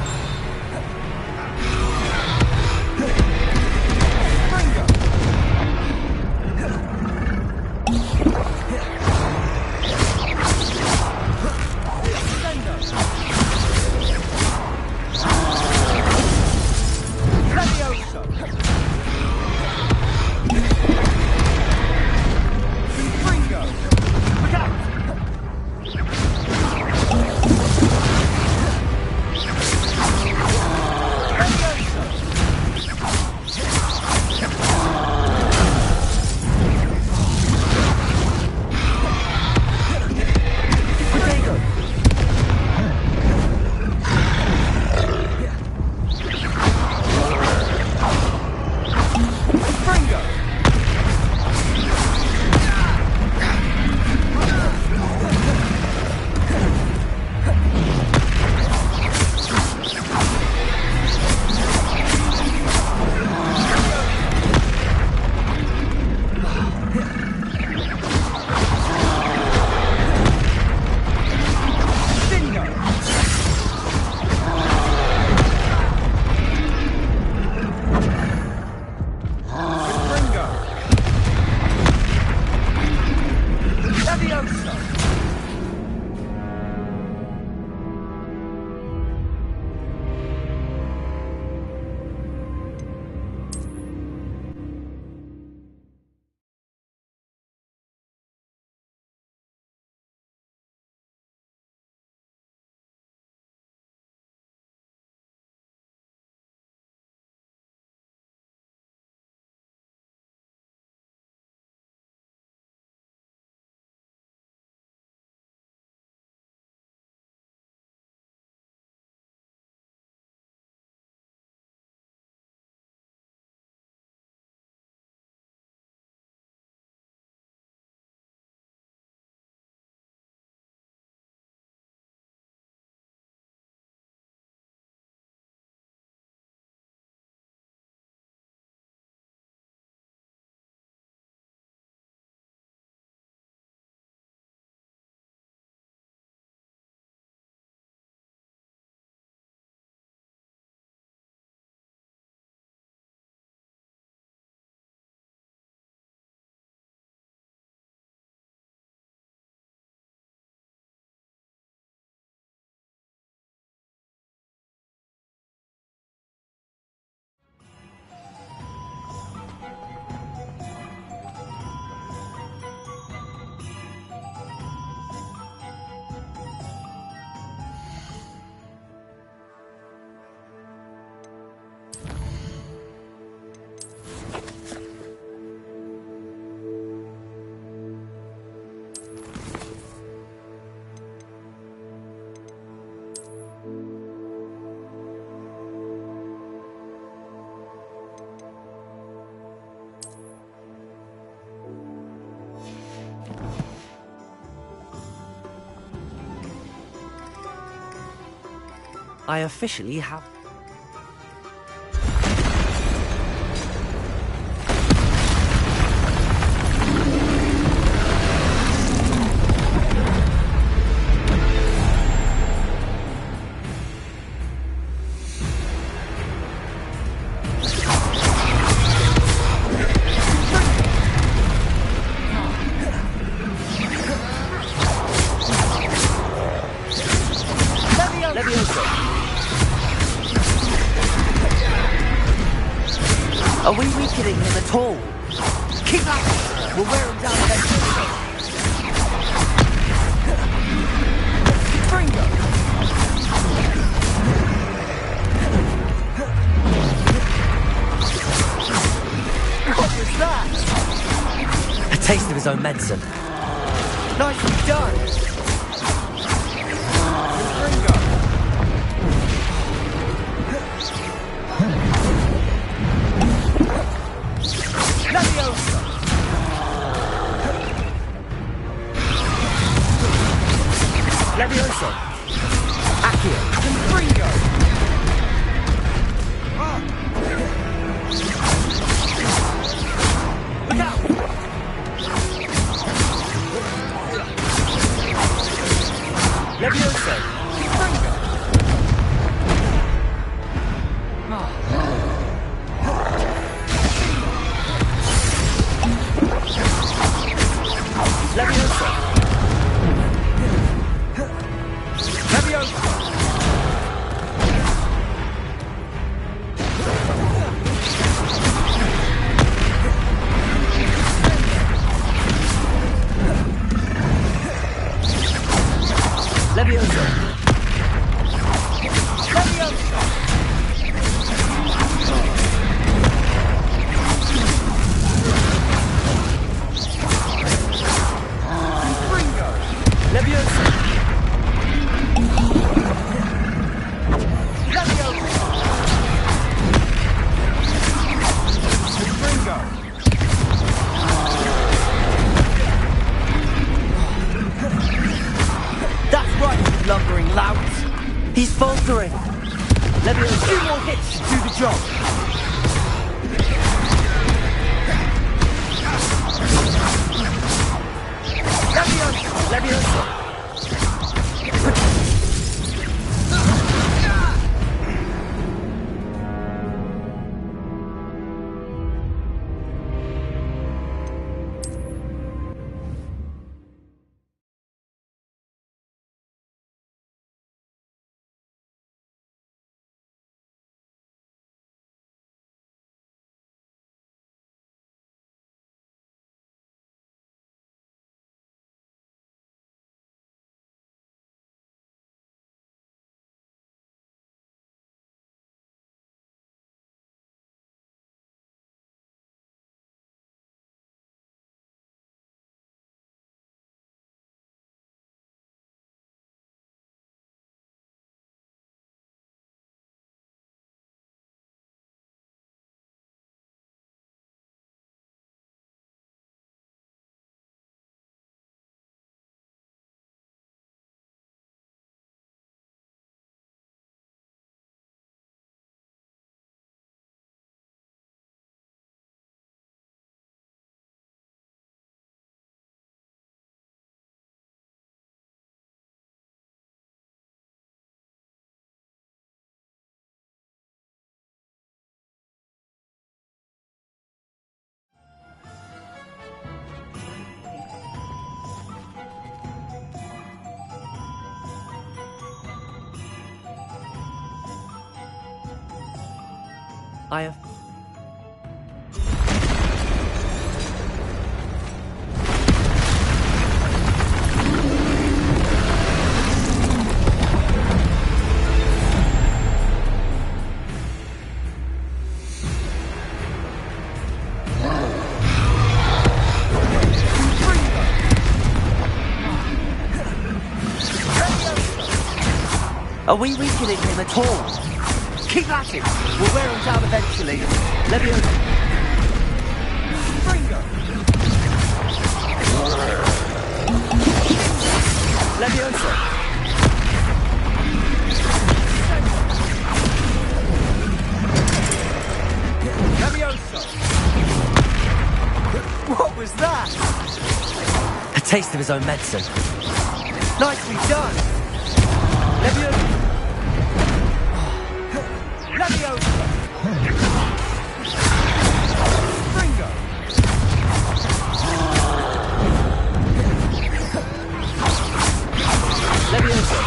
I officially have... Are we weakening him at all? Keep up! We'll wear him down eventually. Bringo! What was that? A taste of his own medicine. Nicely done! Bringo! Leviosa! Leviosa! Accio! Bringo! Look out! Leviosa! Bringo! Leviosa! Leviosa! Leviosa! Leviosa! Leviosa! Bringo! That's right, you lumbering louts. He's faltering. Leviosa, 2 more hits to do the job. Leviosa! Leviosa! I have... Are we weakening him at all? Keep at it! We'll wear him down eventually. Leviosa! Bringo! Leviosa! was that? A taste of his own medicine. Nicely done. Leviosa. Leviosa. Ringo. Leviosa.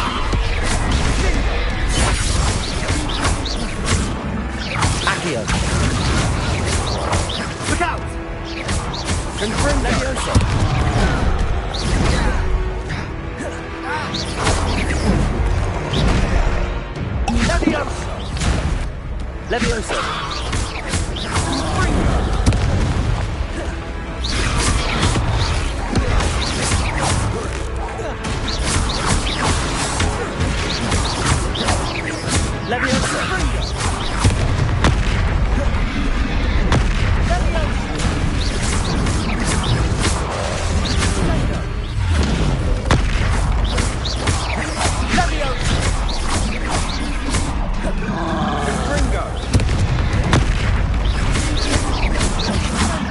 Accio. Look out! Confirm Leviosa. Leviosa. Leviosa. Leviosa.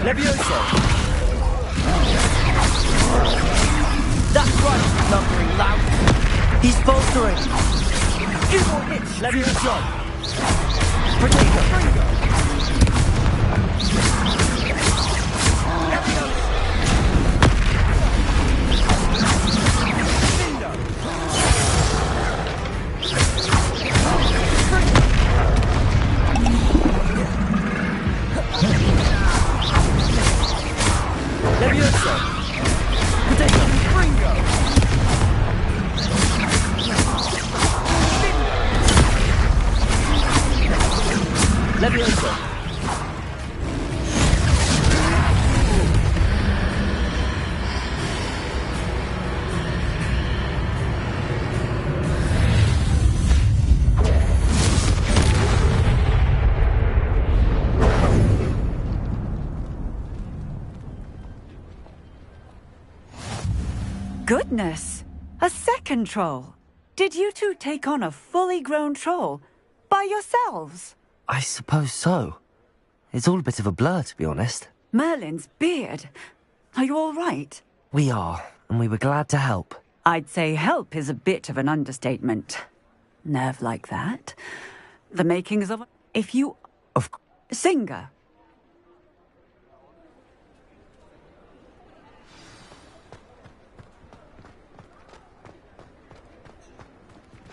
Leviosa! That's right, lumbering lout! He's faltering! Few more hits, Leviosa! Potato! Leviosa! Potato! Ringo! Leviosa! Goodness! A second troll! Did you two take on a fully grown troll? By yourselves? I suppose so. It's all a bit of a blur, to be honest. Merlin's beard. Are you all right? We are, and we were glad to help. I'd say help is a bit of an understatement. Nerve like that. The makings of... If you... Of... Singer.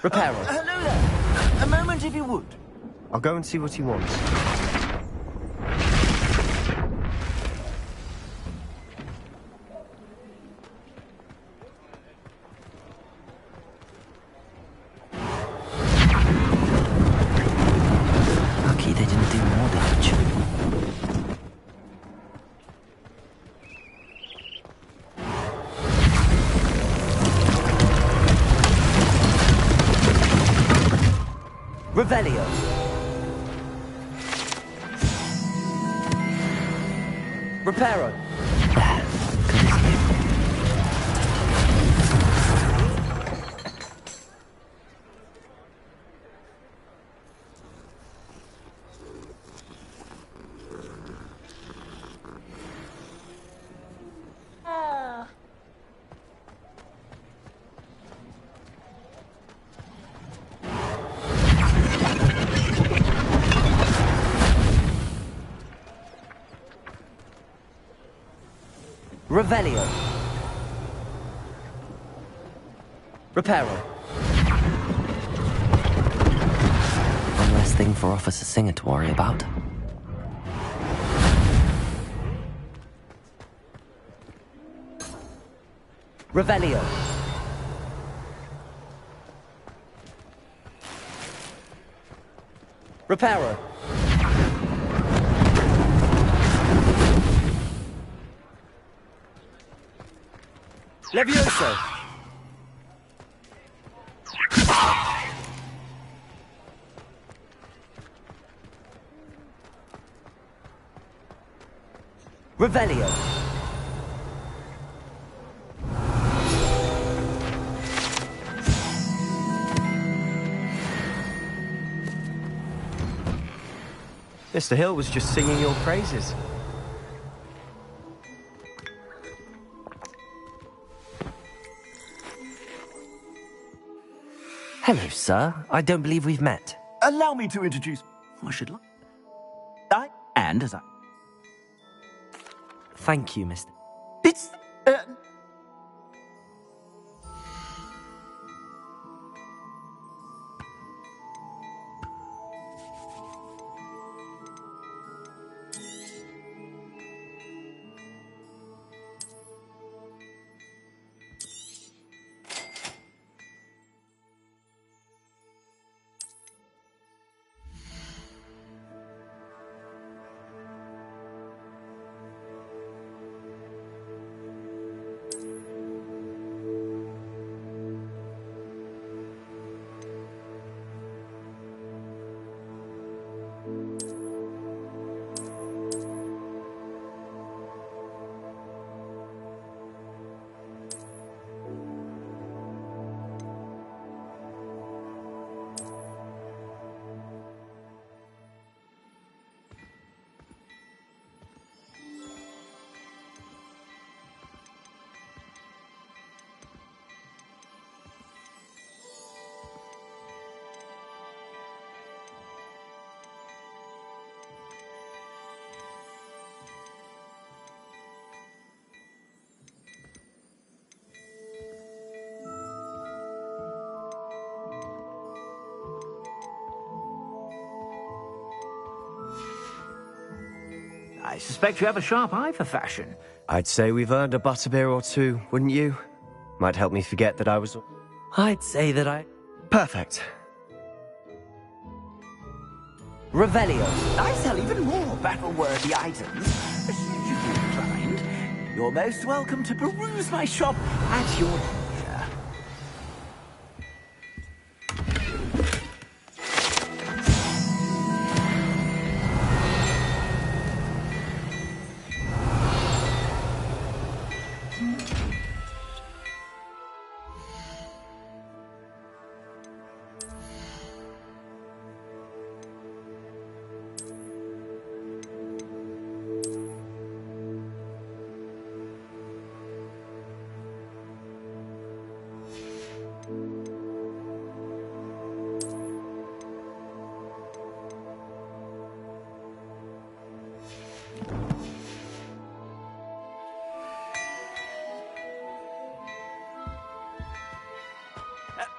Reparo. Hello there. A moment if you would. I'll go and see what he wants. Lucky they didn't do more damage. Revelio. Reparo. Revelio. Reparo. One less thing for Officer Singer to worry about. Revelio. Reparo. Levioso! Revelio! Mr. Hill was just singing your praises. Hello, sir. I don't believe we've met. Allow me to introduce... I should like... as I... Thank you, Mr. It's... I suspect you have a sharp eye for fashion. I'd say we've earned a butterbeer or two, wouldn't you? Might help me forget that I was... I'd say that I... Perfect. Revelio. I sell even more battle-worthy items. Should you be inclined, you're most welcome to peruse my shop at your leisure.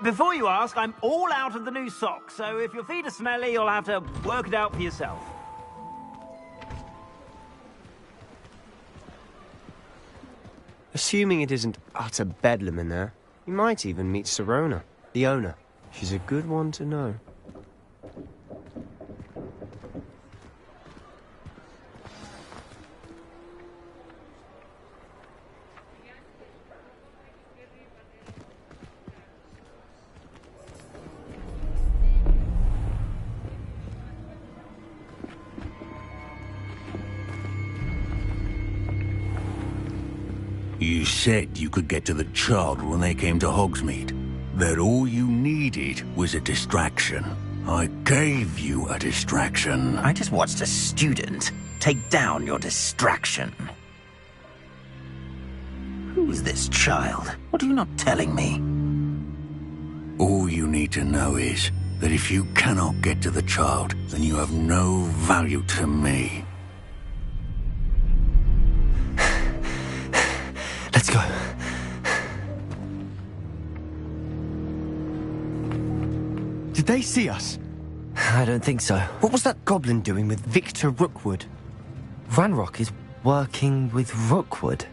Before you ask, I'm all out of the new socks, so if your feet are smelly, you'll have to work it out for yourself. Assuming it isn't utter bedlam in there, you might even meet Sirona, the owner. She's a good one to know. You said you could get to the child when they came to Hogsmeade. That all you needed was a distraction. I gave you a distraction. I just watched a student take down your distraction. Who is this child? What are you not telling me? All you need to know is that if you cannot get to the child, then you have no value to me. Let's go. Did they see us? I don't think so. What was that goblin doing with Victor Rookwood? Ranrock is working with Rookwood.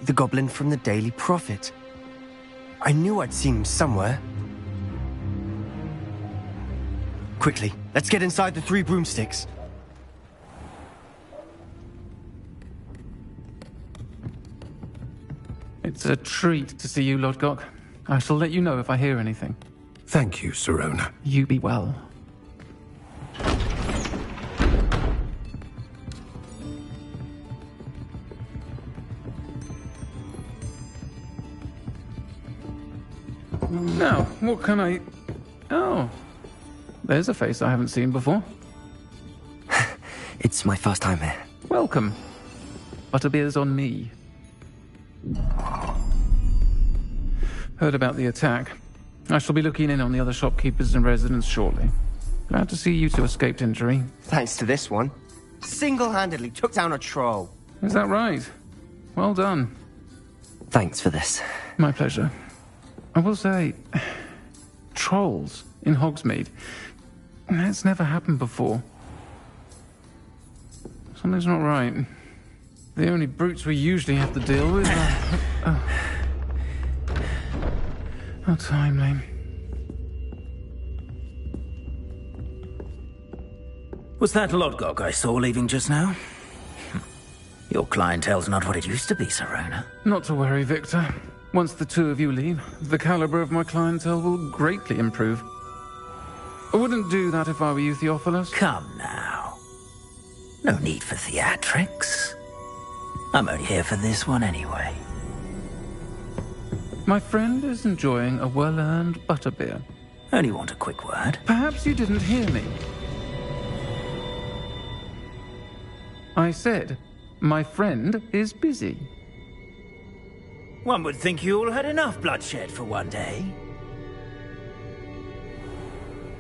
The goblin from the Daily Prophet. I knew I'd seen him somewhere. Quickly, let's get inside the Three Broomsticks. It's a treat to see you, Lodgok. I shall let you know if I hear anything. Thank you, Sirona. You be well. Now, what can I... Oh, there's a face I haven't seen before. It's my first time here. Welcome. Butterbeer's on me. Heard about the attack. I shall be looking in on the other shopkeepers and residents shortly. Glad to see you two escaped injury. Thanks to this one. Single-handedly took down a troll. Is that right? Well done. Thanks for this. My pleasure. I will say, trolls in Hogsmeade. That's never happened before. Something's not right. The only brutes we usually have to deal with are... How timely. Was that Lodgok I saw leaving just now? Your clientele's not what it used to be, Serona. Not to worry, Victor. Once the two of you leave, the caliber of my clientele will greatly improve. I wouldn't do that if I were you, Theophilus. Come now. No need for theatrics. I'm only here for this one anyway. My friend is enjoying a well-earned butterbeer. Only want a quick word. Perhaps you didn't hear me. I said, my friend is busy. One would think you all had enough bloodshed for one day.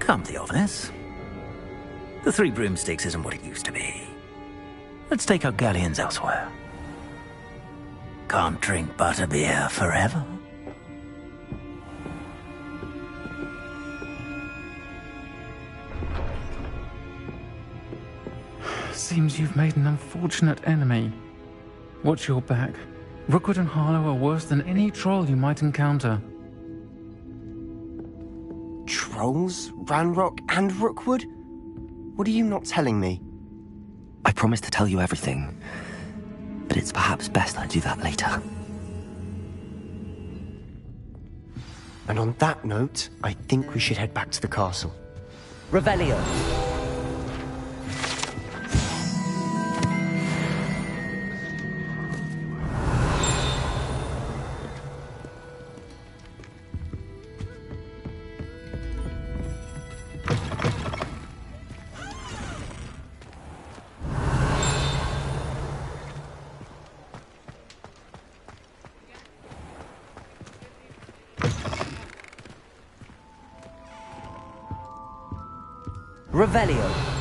Come, Theophilus. The Three Broomsticks isn't what it used to be. Let's take our galleons elsewhere. Can't drink butterbeer forever. Seems you've made an unfortunate enemy. Watch your back. Rookwood and Harlow are worse than any troll you might encounter. Trolls? Ranrock and Rookwood? What are you not telling me? I promised to tell you everything, but it's perhaps best I do that later. And on that note, I think we should head back to the castle. Revelio. Revelio.